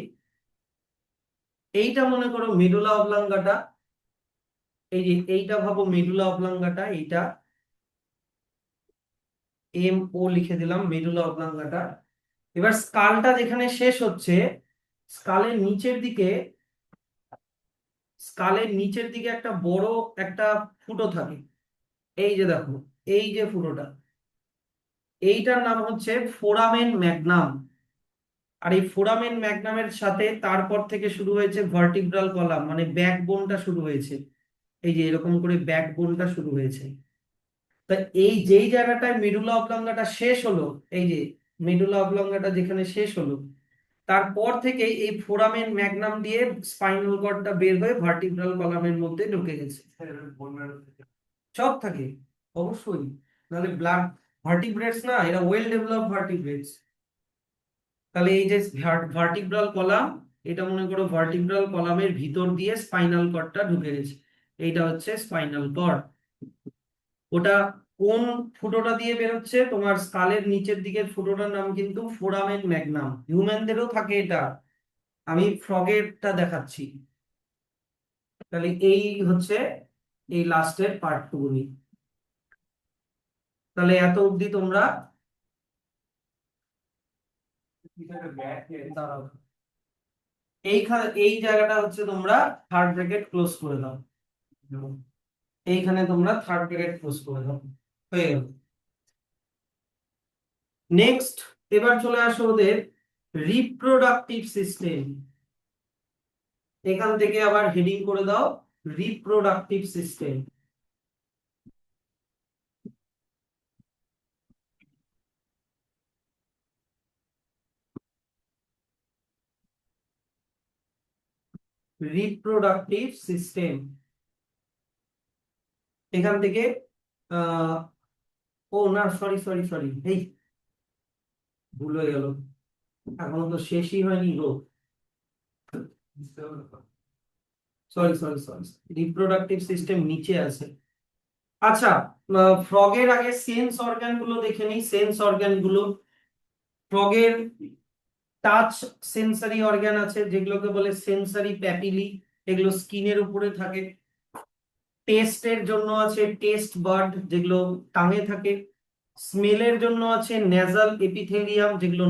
এইটা মনে করো মেডুলা অবলাঙ্গাটা, এই যে এইটা ভাবো মেডুলা অবলাঙ্গাটা, এইটা এম ও লিখে দিলাম মেডুলা অবলাঙ্গাটা। এবার স্কালটা যেখানে শেষ হচ্ছে, স্কালের নিচের দিকে স্কালের নিচের দিকে একটা বড় একটা ফুটো থাকে। এই যে দেখো, এই যে ফুটোটা, এইটার নাম হচ্ছে ফোরামেন ম্যাগনাম। আর এই ফোরামেন ম্যাগনামের সাথে তারপর থেকে শুরু হয়েছে ভার্টিব্রাল কলাম, মানে ব্যাকবোনটা শুরু হয়েছে। এই যে এরকম করে ব্যাকবোনটা শুরু হয়েছে। তা এই যেই জায়গাটায় মেডুলা অবলাঙ্গাটা শেষ হলো, এই যে মেডুলা অবলাঙ্গাটা যেখানে শেষ হলো, তারপর থেকে এই ফোরামেন ম্যাগনাম দিয়ে স্পাইনাল কর্ডটা বের হয়ে ভার্টিব্রাল কলামের মধ্যে ঢুকে গেছে। সব থাকে, অবশ্যই। নাহলে ব্লাড ভার্টিব্রেটস না, এরা ওয়েল ডেভেলপ ভার্টিব্রেটস। তাহলে এই যে ভার্টিব্রাল কলাম, এটা মনে করো ভার্টিব্রাল কলামের ভিতর দিয়ে স্পাইনাল কর্ডটা ঢুকে গেছে। এইটা হচ্ছে স্পাইনাল কর্ড। ওটা কোন ফুটোটা দিয়ে বেরোচ্ছে? তোমার স্কালের নিচের দিকের ফুটোটার নাম কিন্তু ফোরামেন ম্যাগনাম। হিউম্যানদেরও থাকে এটা, আমি ফ্রগেরটা দেখাচ্ছি। তাহলে এই হচ্ছে এই লাস্টের পার্টটুকুনি। তাহলে এত অবধি তোমরা দাঁড়াও। এইখানে এই জায়গাটা হচ্ছে তোমরা থার্ড ব্র্যাকেট ক্লোজ করে দাও। এইখানে তোমরা থার্ড ব্র্যাকেট ক্লোজ করে দাও, হয়ে গেল। নেক্সট, এবার চলে আসো ওদের রিপ্রোডাক্টিভ সিস্টেম। এখান থেকে আবার হেডিং করে দাও রিপ্রোডাক্টিভ সিস্টেম। রিপ্রোডাক্টিভ সিস্টেম, এখান থেকে আহ ও না, সরি সরি সরি, এই ভুল হয়ে গেল, এখনো তো শেষই হয়নি গো। Sorry sorry sorry, reproductive system নিচে আছে। আচ্ছা, ফ্রগের আগে সেন্স অর্গান গুলো দেখে নিই। সেন্স অর্গান গুলো, ফ্রগের টাচ সেন্সরি অর্গান আছে যেগুলোকে বলে সেন্সরি প্যাপিলি, এগুলো স্কিনের উপরে থাকে। টেস্টের জন্য আছে টেস্ট বাড, যেগুলো টাঙে থাকে। স্মেলের জন্য আছে নেজাল এপিথেলিয়াম, যেগুলো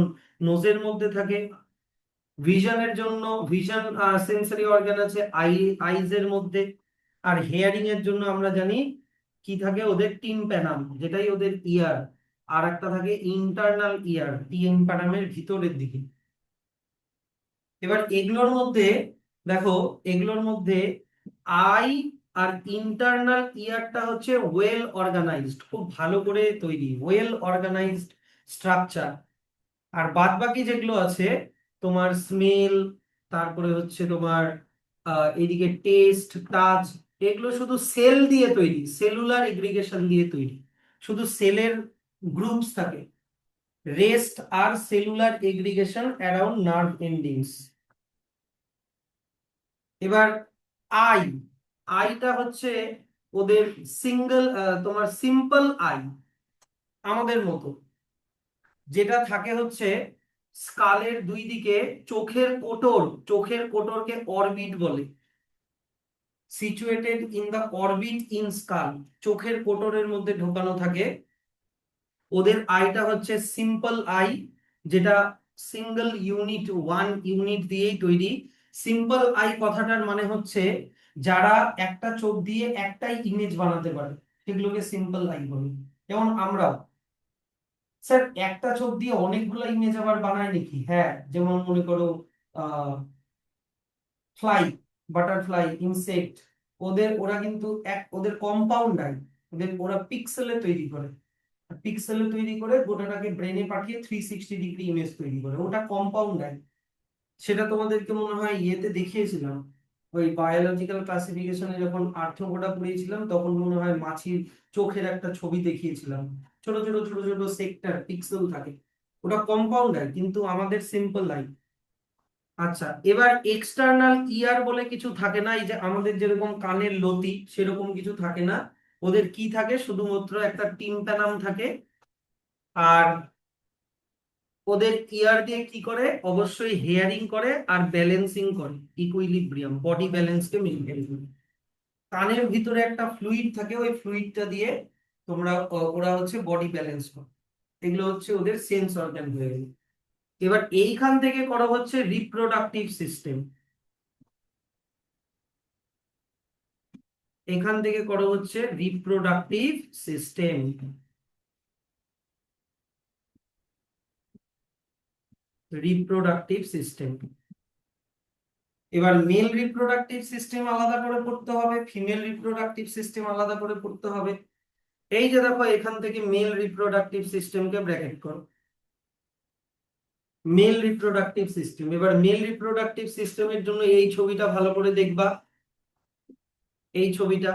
নোজের মধ্যে থাকে। ভিশনের জন্য ভিশন সেন্সরি অর্গান আছে আইজ এর মধ্যে। আর হেয়ারিং এর জন্য আমরা জানি কি থাকে ওদের, টিম্প্যানাম, যেটাই ওদের ইয়ার। আর একটা থাকে ইন্টারনাল ইয়ার, টিম্প্যানামের ভিতরের দিকে। এবার এগুলোর মধ্যে দেখো, এগুলোর মধ্যে আই আর ইন্টারনাল ইয়ারটা হচ্ছে ওয়েল অর্গানাইজড, খুব ভালো করে তৈরি, ওয়েল অর্গানাইজড স্ট্রাকচার। আর বাদ বাকি যেগুলো আছে, তোমার স্মেল, তারপরে হচ্ছে তোমার এদিকে টেস্ট, টাচ, এগুলো শুধু সেল দিয়ে তৈরি, সেলুলার এগ্রিগেশন দিয়ে তৈরি, শুধু সেলের গ্রুপস থাকে। রেস্ট আর cellular aggregation around nerve endings. এবার আই, আইটা হচ্ছে ওদের সিঙ্গেল, তোমার সিম্পল আই, আমাদের মতো। যেটা থাকে হচ্ছে স্কালের দুই দিকে চোখের কোটর, চোখের কোটরকে অরবিট বলে। Situated in the orbit in skull, চোখের কোটরের মধ্যে ঢোকানো থাকে। ওদের আইটা হচ্ছে সিম্পল আই, যেটা সিঙ্গেল ইউনিট, ওয়ান ইউনিট দিয়েই তৈরি। সিম্পল আই কথাটার মানে হচ্ছে যারা একটা চোখ দিয়ে একটাই ইমেজ বানাতে পারে, সেগুলোকে সিম্পল আই বলে। যেমন আমরা, স্যার একটা চোখ দিয়ে অনেকগুলো ইমেজ আবার বানায় নাকি? হ্যাঁ, যেমন মনে করো আহ ফ্লাই, বাটারফ্লাই, ইনসেক্ট, ওরা কিন্তু ওদের কম্পাউন্ড আই, ওরা পিক্সেলে তৈরি করে। পিক্সেলে তৈরি করে গোটাটাকে ব্রেনে পাঠিয়ে 360 ডিগ্রি ইমেজ তৈরি করে, ওটা কম্পাউন্ড আই। সেটা তোমাদেরকে মনে হয় ইয়েতে দেখিয়েছিলাম, ওই বায়োলজিক্যাল ক্লাসিফিকেশনে যখন আর্থ্রোপোডা পড়িয়েছিলাম, তখন মনে হয় মাছির চোখের একটা ছবি দেখিয়েছিলাম। ছোট ছোট ছোট ছোট সেক্টর পিক্সেল থাকে, ওটা কম্পাউন্ড আই, কিন্তু আমাদের সিম্পল আই। আচ্ছা, এবার এক্সটার্নাল ইয়ার বলে কিছু থাকে না, এই যে আমাদের যেরকম কানের লতি সেরকম কিছু থাকে না। ওদের কি থাকে? শুধুমাত্র একটা টিম্প্যানাম থাকে। আর ওদের ইয়ার দিয়ে কি করে? অবশ্যই হেয়ারিং করে আর ব্যালেন্সিং করে, ইকুইলিব্রিয়াম, বডি ব্যালেন্সকে মেনটেন করে। কানের ভিতরে একটা ফ্লুইড থাকে, ওই ফ্লুইডটা দিয়ে ওরা হচ্ছে বডি ব্যালেন্স করে। এগুলো হচ্ছে ওদের সেন্স অর্গান হয়ে গেল। এবার এইখান থেকে করা হচ্ছে রিপ্রোডাক্টিভ সিস্টেম, এখান থেকে করা হচ্ছে রিপ্রোডাক্টিভ সিস্টেম। রিপ্রোডাক্টিভ সিস্টেম, এবার মেল রিপ্রোডাক্টিভ সিস্টেম আলাদা করে পড়তে হবে, ফিমেল রিপ্রোডাক্টিভ সিস্টেম আলাদা করে পড়তে হবে। এই যে দেখো এখান থেকে মেল রিপ্রোডাক্টিভ সিস্টেমকে ব্র্যাকেট করো, মেল রিপ্রোডাক্টিভ সিস্টেম। এবার মেল রিপ্রোডাক্টিভ সিস্টেমের জন্য এই ছবিটা ভালো করে দেখবা, এই ছবিটা।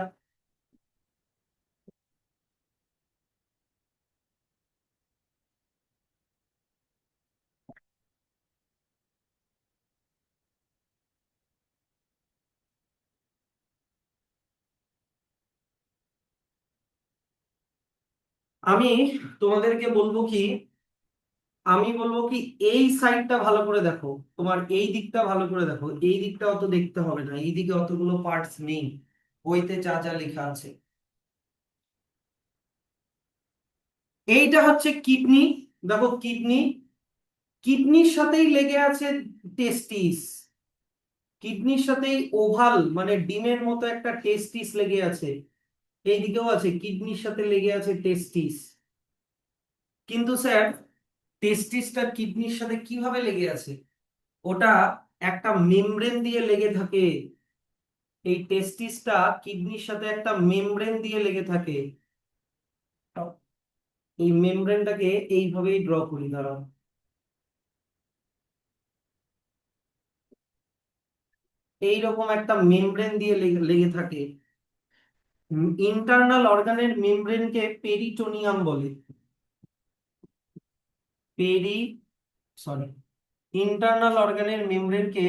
আমি তোমাদেরকে বলবো কি, আমি বলবো কি এই সাইডটা ভালো করে দেখো, তোমার এই দিকটা ভালো করে দেখো, এই দিকটা অত দেখতে হবে না, এই দিকে অতগুলো পার্টস নেই বইতে যা যা লেখা আছে। এইটা হচ্ছে কিডনি, দেখো কিডনি, কিডনির সাথেই লেগে আছে টেস্টিস, কিডনির সাথেই ওভাল মানে ডিমের মতো একটা টেস্টিস লেগে আছে, এইদিকেও আছে, কিডনির সাথে লেগে আছে টেস্টিস। কিন্তু স্যার টেস্টিসটা কিডনির সাথে কিভাবে লেগে আছে? ওটা একটা মেমব্রেন দিয়ে লেগে থাকে, এই টেস্টিসটা কিডনির সাথে একটা মেমব্রেন দিয়ে লেগে থাকে। এই মেমব্রেনটাকে এইভাবেই ড্র করি, দাঁড়াও। এইরকম একটা মেমব্রেন দিয়ে লেগে লেগে থাকে। ইন্টারনাল অর্গানের মেমব্রেনকে পেরিটোনিয়াম বলে, পেরি সরি ইন্টারনাল অর্গানের মেমব্রেনকে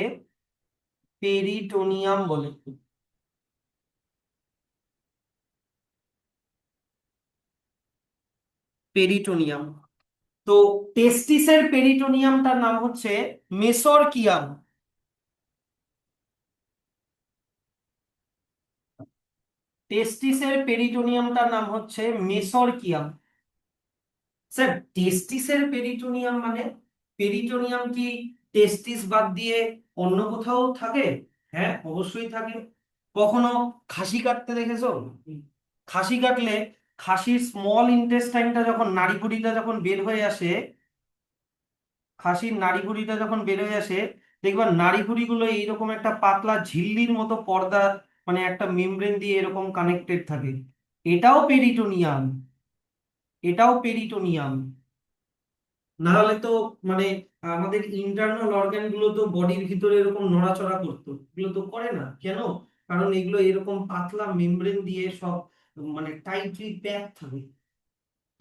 পেরিটোনিয়াম বলে, পেরিটোনিয়াম। তো টেস্টিসের পেরিটোনিয়ামটার নাম হচ্ছে মেসরকিয়াম, টেস্টিসের পেরিটোনিয়ামটার নাম হচ্ছে মেসরকিয়াম। স্যার টেস্টিসের পেরিটোনিয়াম মানে, পেরিটোনিয়াম কি টেস্টিস বাদ দিয়ে অন্য কোথাও থাকে? হ্যাঁ অবশ্যই থাকে। কখনো খাসি কাটতে দেখেছো? খাসি কাটলে খাসির স্মল ইন্টেস্টাইনটা যখন নাড়িভুড়িটা যখন বের হয়ে আসে, খাসির নাড়িভুড়িটা যখন বের হয়ে আসে, দেখবা নাড়িভুড়িগুলো এইরকম একটা পাতলা ঝিল্লির মতো পর্দা মানে একটা মেমব্রেন দিয়ে এরকম কানেক্টেড থাকে। এটাও পেরিটোনিয়াম, এটাও পেরিটোনিয়াম। না হলে তো মানে আমাদের ইন্টারনাল অর্গান গুলো তো বডির ভিতরে এরকম নড়াচড়া করতো, এগুলো তো করে না কেন? কারণ এগুলো এরকম পাতলা মেমব্রেন দিয়ে সব মানে টাইটলি প্যাক থাকে।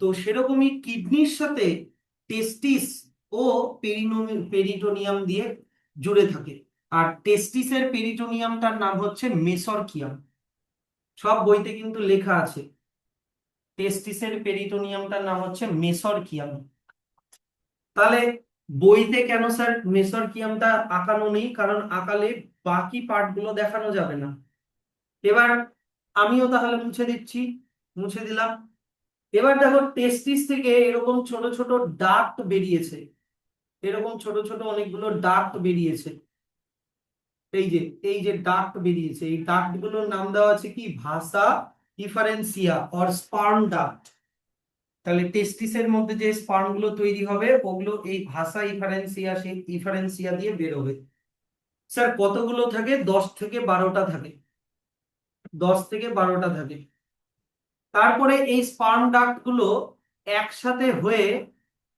তো সেরকমই কিডনির সাথে টেস্টিস ও পেরিটোনিয়াম দিয়ে জুড়ে থাকে। আর টেস্টিসের পেরিটোনিয়ামটার নাম হচ্ছে মেসরকিয়াম, সব বইতে কিন্তু লেখা আছে টেস্টিসের পেরিটোনিয়ামটার নাম হচ্ছে মেসরকিয়াম। তাহলে বইতে কেন স্যার মেসরকিয়ামটা আঁকানো নেই? কারণ আঁকালে বাকি পার্ট গুলো দেখানো যাবে না। এবার আমিও তাহলে মুছে দিচ্ছি, মুছে দিলাম। এবার দেখো টেস্টিস থেকে এরকম ছোট ছোট ডাক্ট বেরিয়েছে, এরকম ছোট ছোট অনেকগুলো ডাক্ট বেরিয়েছে। এই যে, এই যে ডাক্ট বেরিয়েছে, এই ডাক্ট গুলোর নাম দেওয়া আছে কি ভাসা ইফারেন্সিয়া অর স্পার্ম ডাক্ট। তাহলে টেস্টিসের মধ্যে যে স্পার্ম গুলো তৈরি হবে ওগুলো এই ভাসা ইফারেন্সিয়া, সেই ইফারেন্সিয়া দিয়ে বেরোবে। স্যার কতগুলো থাকে? 10 থেকে 12টা থাকে, 10 থেকে 12টা থাকে। তারপরে এই স্পার্ম ডাক্ট গুলো একসাথে হয়ে,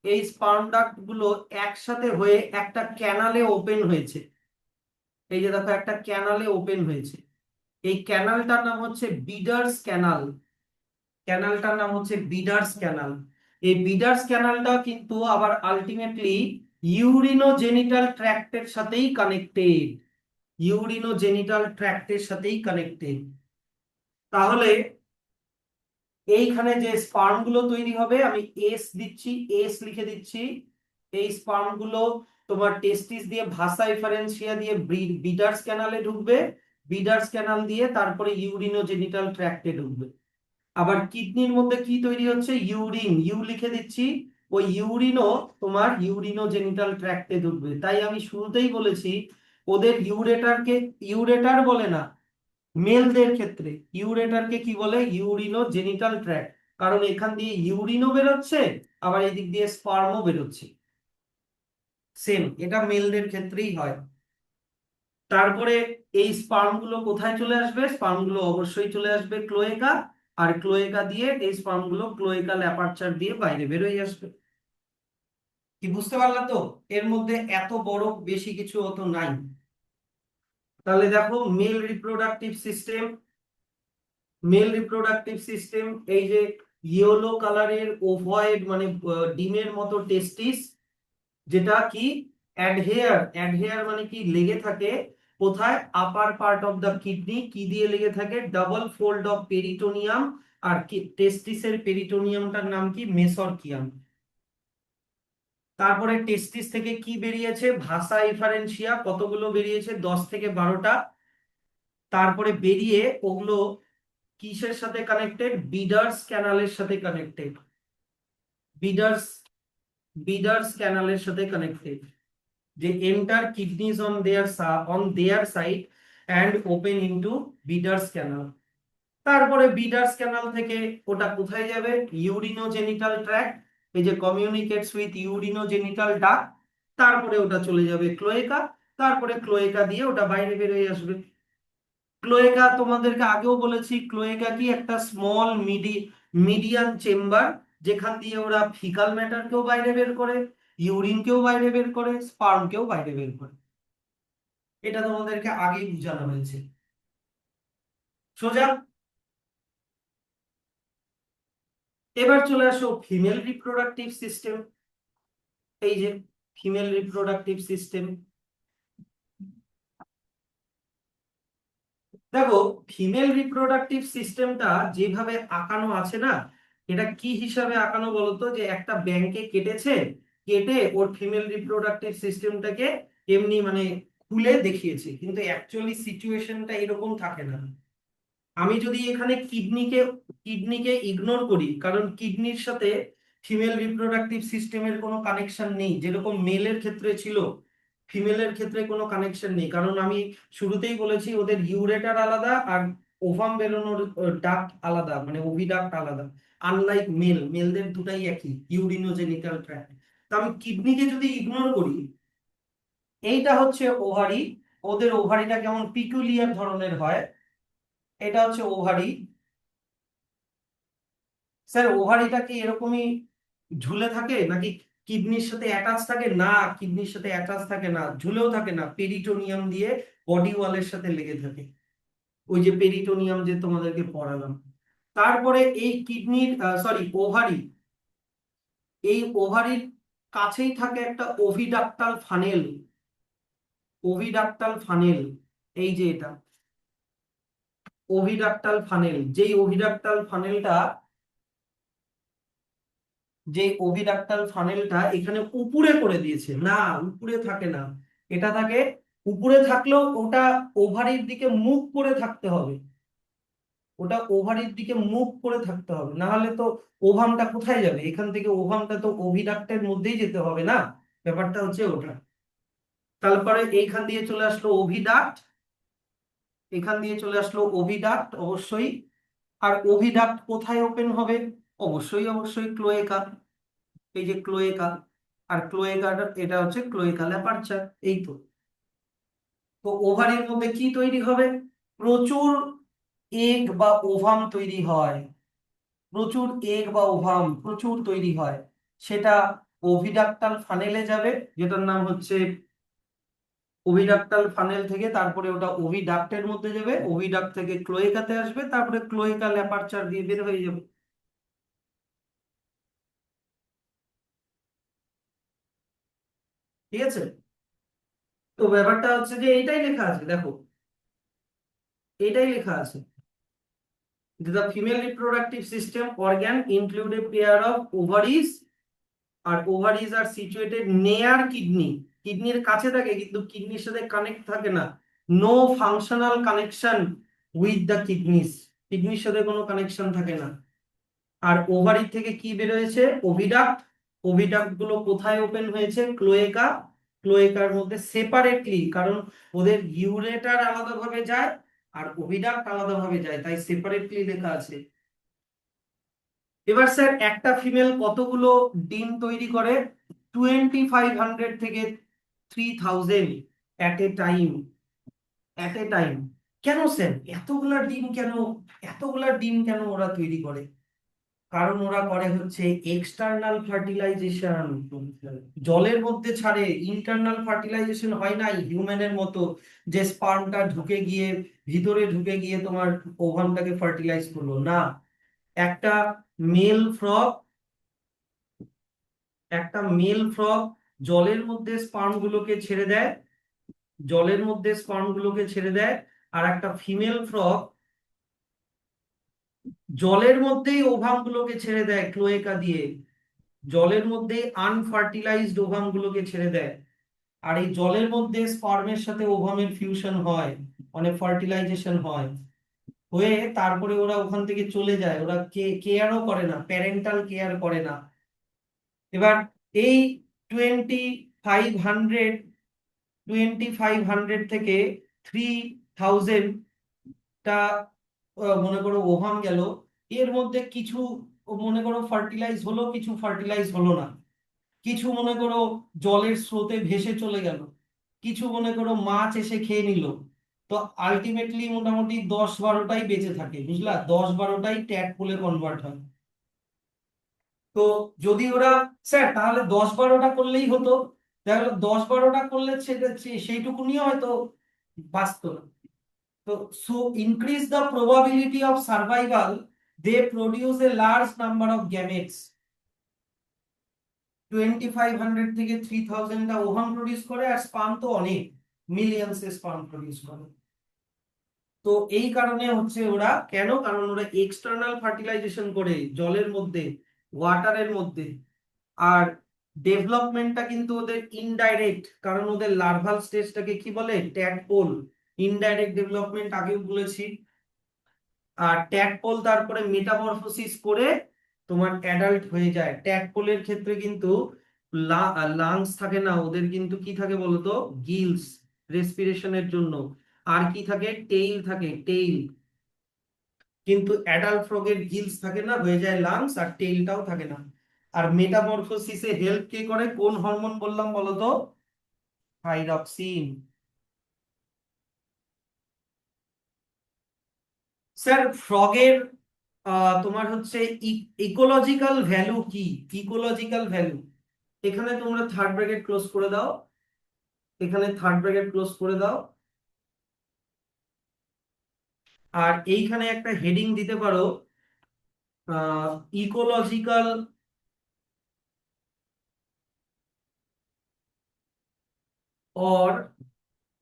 এই স্পার্ম ডাক্ট গুলো একসাথে হয়ে একটা ক্যানালে ওপেন হয়েছে। এই যে দেখো একটা ক্যানালে ওপেন হয়েছে, এই ক্যানালটার নাম হচ্ছে বিডার্স ক্যানাল, ক্যানালটার নাম হচ্ছে বিডার্স ক্যানাল। এই বিডার্স ক্যানালটা কিন্তু আবার আলটিমেটলি ইউরিনোজেনিটাল ট্র্যাক্টের সাথেই কানেক্টেড, ইউরিনোজেনিটাল ট্র্যাক্টের সাথেই কানেক্টেড। তাহলে এইখানে যে স্পার্ম গুলো তৈরি হবে, আমি এস দিচ্ছি, এস লিখে দিচ্ছি। এই স্পার্ম গুলো তোমার টেস্টিস দিয়ে ভাসা ইফারেন্সিয়া দিয়ে বিডার্স ক্যানালে ঢুকবে, বিডার্স ক্যানাল দিয়ে তারপরে ইউরিনোজেনিটাল ট্র্যাক্টে ঢুকবে। আবার কিডনির মধ্যে কি তৈরি হচ্ছে? ইউরিন, ইউ লিখে দিচ্ছি, ওই ইউরিনও তোমার ইউরিনো জেনিটাল ট্র্যাক্টে ঢুকবে। তাই আমি শুরুতেই বলেছি ওদের ইউরেটারকে ইউরেটার বলে না, মেলদের ক্ষেত্রে ইউরেটারকে কি বলে, ইউরিনো জেনিটাল ট্র্যাক্ট। কারণ এখান দিয়ে ইউরিনও বেরোচ্ছে, আবার এদিক দিয়ে স্পার্মও বেরোচ্ছে। সেম, এটা মেলদের ক্ষেত্রেই হয়। তারপরে এই স্পার্ম গুলো কোথায় চলে আসবে? স্পার্ম গুলো অবশ্যই চলে আসবে ক্লোয়েকা, আর ক্লোয়েকা দিয়ে এই স্পার্ম গুলো ক্লোয়েকাল অ্যাপারচার দিয়ে বাইরে বেরোয় আসবে। কি বুঝতে পারলা তো? এর মধ্যে এত বড় বেশি কিছু অত নাই। তাহলে দেখো মেল রিপ্রোডাক্টিভ সিস্টেম, এই যে ইয়েলো কালারের ওভয়েড মানে ডিমের মতো টেস্টিস, যেটা কি অ্যাডহেয়ার মানে কি লেগে থাকে কোথায়? Upper part of the kidney. কি দিয়ে লেগে থাকে? Double fold of peritoneum. আর টেস্টিসের পেরিটোনিয়ামটার নাম কি? মেসরকিয়াম। তারপরে টেস্টিস থেকে কি বেরিয়েছে? ভাসা এফারেনশিয়া, কতগুলো বেরিয়েছে? 10 থেকে 12টা। তারপরে বেরিয়ে ওগুলো কিসের সাথে কানেক্টেড? বিডার্স ক্যানালের সাথে কানেক্টেড। বিডার্স বিডার্স ক্যানালের সাথে কানেক্টেড, যে enter kidneys on their side and open into breeders canal. তারপরে বিডার্স ক্যানাল থেকে ওটা কোথায় যাবে? ইউরিনোজেনিটাল ট্র্যাক্ট, এই যে কমিউনিকেটস উইথ ইউরিনোজেনিটাল ডাক্ট। তারপরে ওটা চলে যাবে ক্লোয়েকা, তারপরে ক্লোয়েকা দিয়ে ওটা বাইরে বেরিয়ে আসবে। ক্লোয়েকা তোমাদেরকে আগেও বলেছি, ক্লোয়েকা কি একটা স্মল মিডিয়ান চেম্বার, যেখান দিয়ে ওরা ফিকাল ম্যাটারকেও বাইরে বের করে, ইউরিনকেও বাইরে বের করে, স্পার্মকেও বাইরে বের করে। এটা তোমাদেরকে আগেই বোঝানো হয়েছে। সোজা। এবার চলে আসো ফিমেল রিপ্রোডাক্টিভ সিস্টেম। এই যে ফিমেল রিপ্রোডাক্টিভ সিস্টেম, দেখো ফিমেল রিপ্রোডাক্টিভ সিস্টেমটা যেভাবে আঁকানো আছে না, এটা কি হিসাবে আঁকানো বলতো? যে একটা ব্যাংকে কেটেছে, কেটে ওর ফিমেল রিপ্রোডাক্টিভ সিস্টেমটাকে এমনি মানে খুলে দেখিয়েছে, কিন্তু অ্যাকচুয়ালি সিচুয়েশনটা এরকম থাকে না। আমি যদি এখানে কিডনিকে ইগনোর করি, কারণ কিডনির সাথে ফিমেল রিপ্রোডাক্টিভ সিস্টেমের কোনো কানেকশন নেই, যেরকম মেলের ক্ষেত্রে ছিল, ফিমেলের ক্ষেত্রে কোনো কানেকশন নেই। কারণ আমি শুরুতেই বলেছি ওদের ইউরেটার আলাদা আর ওভাম বেরোনোর ডাক্ট আলাদা, মানে ওভিডাক্ট আলাদা। আনলাইক মেলদের দুটাই একই, ইউরিনোজেনিটাল ট্র্যাক্ট। তো আমি কিডনিকে যদি ইগনোর করি, এইটা হচ্ছে ওভারি। ওদের ওভারিটা কেমন পিকুলিয়ার ধরনের হয়। এটা হচ্ছে ওভারি। স্যার ওভারিটা কি এরকমই ঝুলে থাকে নাকি কিডনির সাথে অ্যাটাচ থাকে? না, কিডনির সাথে অ্যাটাচ থাকে না, ঝুলেও থাকে না, পেরিটোনিয়াম দিয়ে বডি ওয়ালের সাথে লেগে থাকে। ওই যে পেরিটোনিয়াম যে তোমাদেরকে পড়ালাম। তারপরে এই কিডনির সরি ওভারি, এই ওভারির কাছেই থাকে একটা ওভিডাক্টাল ফানেল। এই যে এটা ওভিডাক্টাল ফানেল, যেই ওভিডাক্টাল ফানেলটা এখানে উপরে করে দিয়েছে। না, উপরে থাকে না, এটা থাকে, উপরে থাকলেও ওটা ওভারির দিকে মুখ করে থাকতে হবে। না হলে তো ওভামটা কোথায় যাবে? এখান থেকে ওভামটা তো ওভিডাক্টের মধ্যেই যেতে হবে না। ব্যাপারটা হচ্ছে ওটা। তারপরে এইখান দিয়ে চলে আসলো ওভিডাক্ট, অবশ্যই। আর ওভিডাক্ট কোথায় ওপেন হবে? অবশ্যই ক্লোয়েকা, এই যে ক্লোয়েকা। আর ক্লোয়েকাটা এটা হচ্ছে ক্লোয়েকাল অ্যাপারচার। এই তো। তো ওভারির মধ্যে কি তৈরি হবে? প্রচুর এগ বা ওভাম তৈরি হয়, প্রচুর তৈরি হয়। সেটা ওভিডাক্টাল ফানেলে যাবে, যেটার নাম হচ্ছে ওভিডাক্টাল ফানেল থেকে, তারপরে ওটা ওভিডাক্টের মধ্যে যাবে, ওভিডাক্ট থেকে ক্লোয়েকাতে আসবে, তারপরে ক্লোয়েকাল অ্যাপারচার দিয়ে বের হয়ে যাবে। ঠিক আছে? তো ব্যাপারটা হচ্ছে যে এইটাই লেখা আছে, দেখো এইটাই লেখা আছে। The female reproductive system organ include a pair of ovaries, R ovaries are situated near kidney, কিডনির কাছে থাকে কিন্তু কিডনির সাথে কানেক্ট থাকে না। No functional connection with the kidneys, কিডনির সাথে কোনো কানেকশন থাকে না। আর ওভারি থেকে কি বেরোয়েছে? ওভিডাক্ট। ওভিডাক্ট গুলো কোথায় ওপেন হয়েছে? ক্লোয়েকা। ক্লোয়েকার মধ্যে সেপারেটলি, কারণ ওদের ইউরেটার আলাদাভাবে যায় আর ওভিডাক্ট আলাদাভাবে যায়, তাই সেপারেটলি লেখা আছে। এবার স্যার একটা ফিমেল কতগুলো ডিম তৈরি করে? 2500 থেকে 3000 at a time. At a time. কেন স্যার এতগুলা ডিম কেন, এতগুলা ডিম কেন ওরা তৈরি করে? কারণ ওরা করে হচ্ছে এক্সটার্নাল ফার্টিলাইজেশন, জলের মধ্যে ছাড়ে। ইন্টারনাল ফার্টিলাইজেশন হয় নাই হিউম্যানের মতো, যে স্পার্মটা ঢুকে গিয়ে ভিতরে ঢুকে গিয়ে তোমার ওভামটাকে ফার্টিলাইজ করলো না। একটা মেল ফ্রগ, একটা মেল ফ্রগ জলের মধ্যে স্পার্ম গুলোকে ছেড়ে দেয়, জলের মধ্যে স্পার্ম গুলোকে ছেড়ে দেয়, আর একটা ফিমেল ফ্রগ জলের মধ্যেই ওভাম গুলোকে ছেড়ে দেয় ক্লোয়েকা দিয়ে, জলের মধ্যে আনফার্টিলাইজড ওভাম গুলোকে ছেড়ে দেয়। আর এই জলের মধ্যে স্পার্মের সাথে ওভামের ফিউশন হয়, মানে ফার্টিলাইজেশন হয়, হয়ে তারপরে ওরা ওখান থেকে চলে যায়। ওরা কেয়ারও করে না, প্যারেন্টাল কেয়ার করে না। এবার এই 2500, 2500 থেকে 3000টা মনে করো ওভাম গেল। এর মধ্যে কিছু মনে করো ফার্টিলাইজ হলো, কিছু ফার্টিলাইজ হলো না। কিছু মনে করো জলের স্রোতে ভেসে চলে গেল, কিছু মনে করো মাছ এসে খেয়ে নিল। তো আলটিমেটলি মোটামুটি 10-12টাই বেঁচে থাকে, বুঝলা, 10-12টাই ট্যাডপোলে কনভার্ট হয়। তো যদি ওরা, স্যার তাহলে 10-12টা করলেই হতো, তাহলে 10-12টা করলে সেটা সেইটুকুনিও হয়তো বাঁচতো না। তো so increase the probability of survival, they produce a large number of gametes. 2500 থেকে 3000টা ওভাম প্রডিউস করে, আর স্পার্ম তো অনেক, মিলিয়নস এ স্পার্ম প্রডিউস করে। তো এই কারণে হচ্ছে ওরা কেন, কারণ ওরা এক্সটার্নাল ফার্টিলাইজেশন করে জলের মধ্যে, ওয়াটারের মধ্যে। আর ডেভেলপমেন্টটা কিন্তু ওদের ইনডাইরেক্ট, কারণ ওদের লার্ভাল স্টেজটাকে কি বলে? ট্যাডপোল। ইনডাইরেক্ট ডেভেলপমেন্ট আগেও বলেছি। আর ট্যাডপোল তারপরে মেটামরফোসিস করে তোমার অ্যাডাল্ট হয়ে যায়। ট্যাডপোলের ক্ষেত্রে কিন্তু লাংস থাকে না, ওদের কিন্তু কি থাকে বলতো? গিলস, রেসপিরেশনের জন্য। আর কি থাকে? টেইল থাকে, টেইল। কিন্তু অ্যাডাল্ট ফ্রগের গিলস থাকে না, হয়ে যায় লাংস, আর টেইলটাও থাকে না। আর মেটামরফোসিসে হেল্প কে করে? কোন হরমোন বললাম বলতো? থাইরক্সিন। স্যার ফ্রগের তোমার হচ্ছে ইকোলজিক্যাল ভ্যালু কি? ইকোলজিক্যাল ভ্যালু, এখানে তোমরা থার্ড ব্র্যাকেট ক্লোজ করে দাও, এখানে থার্ড ব্র্যাকেট ক্লোজ করে দাও। আর এইখানে একটা হেডিং দিতে পারো, ecological or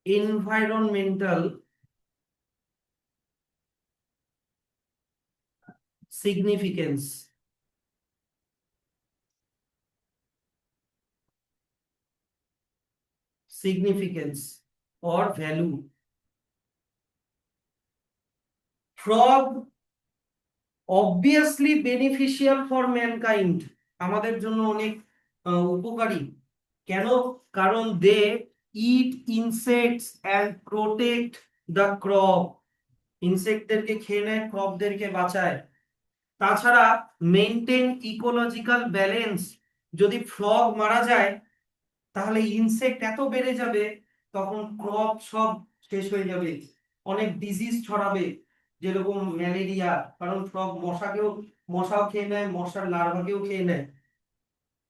environmental significance. Significance or value. Frog obviously beneficial for mankind, আমাদের জন্য অনেক উপকারী। কেন? কারণ they eat insects and protect the crop. ইনসেক্টদেরকে খেয়ে নেয়, ক্রপদেরকে বাঁচায়। তাছাড়া মেনটেন ইকোলজিক্যাল ব্যালেন্স। যদি ফ্রগ মারা যায় তাহলে ইনসেক্ট এত বেড়ে যাবে, তখন ক্রপ সব শেষ হয়ে যাবে, অনেক ডিজিজ ছড়াবে, যেরকম ম্যালেরিয়া। কারণ ফ্রগ মশাকেও, মশাও খেয়ে নেয়, মশার লার্ভাকেও খেয়ে নেয়।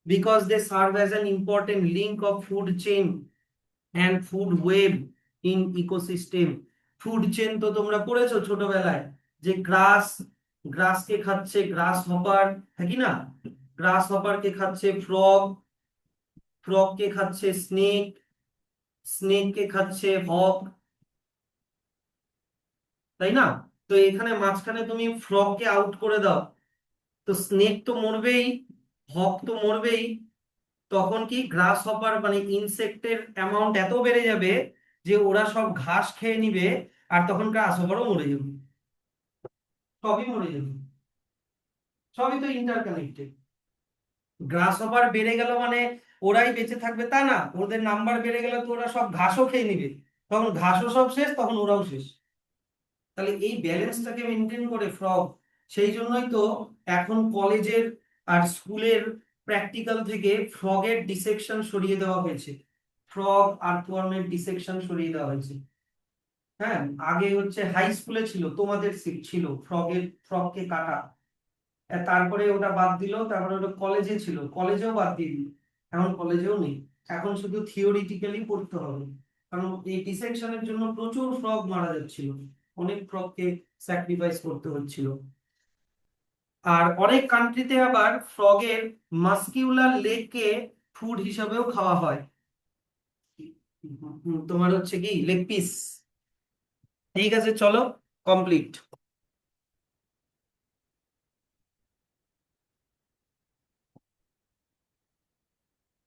Because they serve as an important link of food chain and food web in ecosystem. Food chain তো তোমরা পড়েছো ছোটবেলায়, যে গ্রাস, গ্রাসকে খাচ্ছে গ্রাস হপার, থাকি না, গ্রাস হপারকে খাচ্ছে ফ্রগ, ফ্রগকে খাচ্ছে স্নেক, স্নেককে খাচ্ছে হক, তাই না? তো এখানে মাঝখানে তুমি ফ্রগকে আউট করে দাও, তো স্নেক তো মরবেই, হক তো মরবেই। তখন কি গ্রাস হপার মানে ইনসেক্টের অ্যামাউন্ট এত বেড়ে যাবে যে ওরা সব ঘাস খেয়ে নিবে, আর তখন গ্রাস হপারও মরে যাবে, সবই মরে যাবে। সবই তো ইন্টারকানেক্টেড। গ্রাসহপার বেড়ে গেল মানে ওরাই বেঁচে থাকবে তা না, ওদের নাম্বার বেড়ে গেলে তো ওরা সব ঘাসও খেয়ে নিবে, তখন ঘাসও সব শেষ, তখন ওরাও শেষ। তাহলে এই ব্যালেন্সটাকে মেনটেন করে ফ্রগ। সেই জন্যই তো এখন কলেজের আর স্কুলের প্র্যাকটিক্যাল থেকে ফ্রগের ডিসেকশন সরিয়ে দেওয়া হয়েছে, ফ্রগ আর্থওয়ার্মের ডিসেকশন সরিয়ে দেওয়া হয়েছে। হ্যাঁ, আগে হচ্ছে হাই স্কুলে ছিল, তোমাদের ছিল ফ্রগকে কাটা, তারপরে ওটা বাদ দিল, তারপরে ওটা কলেজে ছিল, কলেজেও বাদ দিয়ে দিল, এখন কলেজেও নেই, এখন শুধু থিওরিটিক্যালি পড়তে হবে। কারণ এই ডিসেকশনের জন্য প্রচুর ফ্রগ মারা যাচ্ছিল, অনেক ফ্রগকে স্যাক্রিফাইস করতে হচ্ছিল। আর অনেক কান্ট্রিতে আবার ফ্রগের মাস্কিউলার লেগকে ফুড হিসাবেও খাওয়া হয়। তোমার হচ্ছে কি লেগ পিস। ঠিক আছে, চলো, কমপ্লিট।